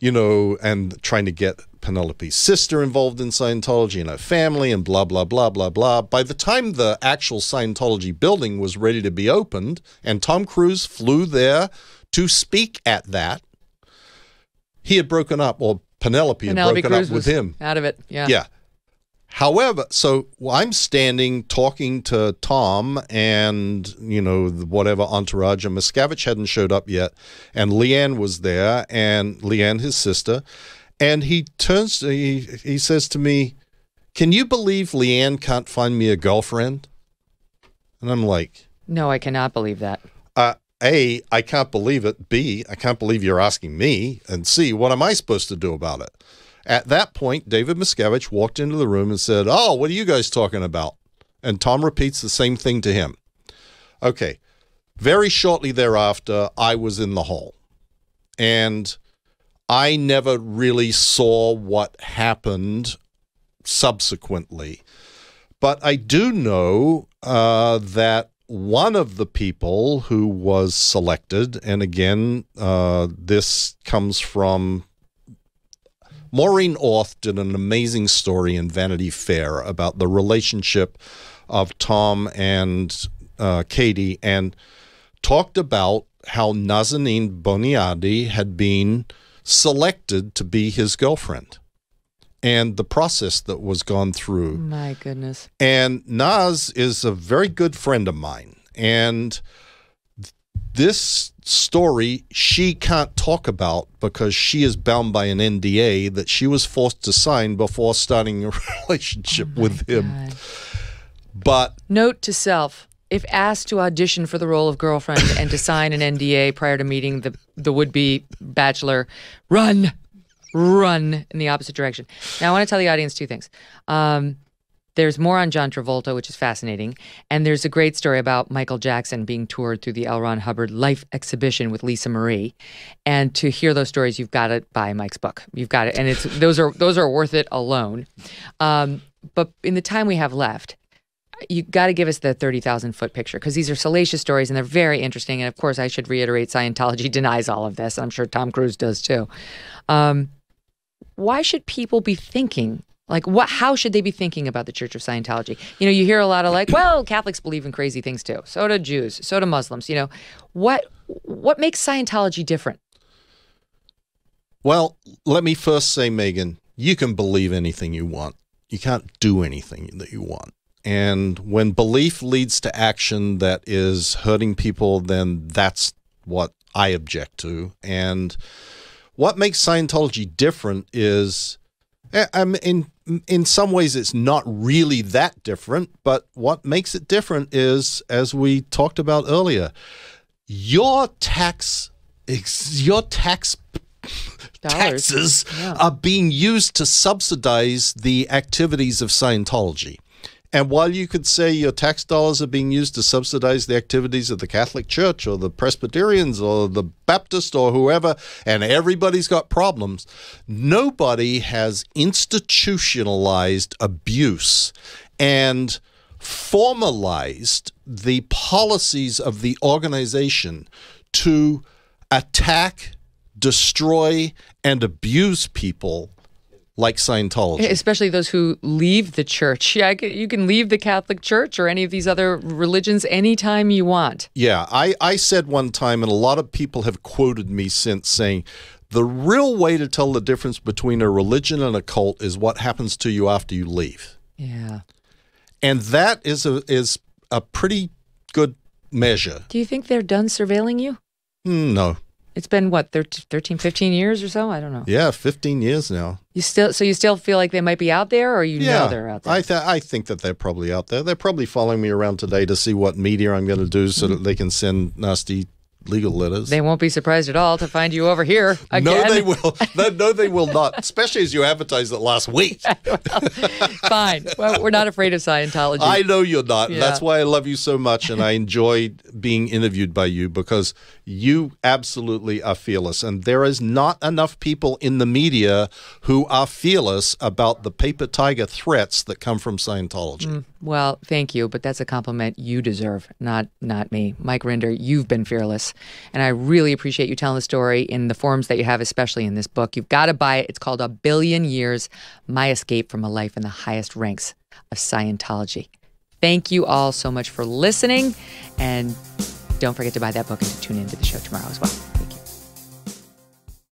and trying to get Penelope's sister involved in Scientology and her family and blah blah blah blah blah. By the time the actual Scientology building was ready to be opened, and Tom Cruise flew there to speak at that, he had broken up, or Penelope had broken Cruz up with him. Out of it, yeah. Yeah. However, so I'm standing talking to Tom and, whatever entourage, and Miscavige hadn't showed up yet, and Leanne was there, and Leanne, his sister, and he says to me, "Can you believe Leanne can't find me a girlfriend?" And I'm like, no, I cannot believe that. A, I can't believe it. B, I can't believe you're asking me. And C, what am I supposed to do about it? At that point, David Miscavige walked into the room and said, "Oh, what are you guys talking about?" And Tom repeats the same thing to him. Okay. Very shortly thereafter, I was in the hole. And I never really saw what happened subsequently. But I do know that one of the people who was selected, and again, this comes from Maureen Orth, did an amazing story in Vanity Fair about the relationship of Tom and Katie, and talked about how Nazanin Boniadi had been selected to be his girlfriend and the process that was gone through. My goodness. And Naz is a very good friend of mine. And this story she can't talk about because she is bound by an NDA that she was forced to sign before starting a relationship with him. But note to self, if asked to audition for the role of girlfriend and to sign an NDA prior to meeting the would-be bachelor, run in the opposite direction. Now, I want to tell the audience two things. There's more on John Travolta, which is fascinating, and there's a great story about Michael Jackson being toured through the L. Ron Hubbard Life Exhibition with Lisa Marie. And to hear those stories, you've got to buy Mike's book. You've got it, and those are worth it alone. But in the time we have left, you got to give us the 30,000-foot picture, because these are salacious stories and they're very interesting. And of course, I should reiterate, Scientology denies all of this. I'm sure Tom Cruise does too. Why should people be thinking? How should they be thinking about the Church of Scientology? You hear a lot of well, Catholics believe in crazy things too. So do Jews. So do Muslims. What makes Scientology different? Well, let me first say, Megyn, you can believe anything you want. You can't do anything that you want. And when belief leads to action that is hurting people, then that's what I object to. And what makes Scientology different is, in some ways, it's not really that different, but what makes it different is, as we talked about earlier, your taxes are being used to subsidize the activities of Scientology. And while you could say your tax dollars are being used to subsidize the activities of the Catholic Church or the Presbyterians or the Baptist or whoever, and everybody's got problems, nobody has institutionalized abuse and formalized the policies of the organization to attack, destroy, and abuse people like Scientology. Especially those who leave the church. Yeah, you can leave the Catholic Church or any of these other religions anytime you want. Yeah, I said one time, and a lot of people have quoted me since, saying, the real way to tell the difference between a religion and a cult is what happens to you after you leave. Yeah. And that is a pretty good measure. Do you think they're done surveilling you? No. It's been, 13, 15 years or so? I don't know. Yeah, 15 years now. You still feel like they might be out there, or know they're out there? I think that they're probably out there. They're probably following me around today to see what media I'm going to do so that they can send nasty legal letters. They won't be surprised at all to find you over here again. No, they will. No, they will not, especially as you advertised it last week. Well, fine. Well, we're not afraid of Scientology. I know you're not. Yeah. That's why I love you so much, and I enjoy being interviewed by you, because you absolutely are fearless. And there is not enough people in the media who are fearless about the paper tiger threats that come from Scientology. Well, thank you, but that's a compliment you deserve, not me. Mike Rinder, you've been fearless, and I really appreciate you telling the story in the forms that you have, especially in this book. You've got to buy it. It's called A Billion Years, My Escape from a Life in the Highest Ranks of Scientology. Thank you all so much for listening, and don't forget to buy that book and to tune into the show tomorrow as well.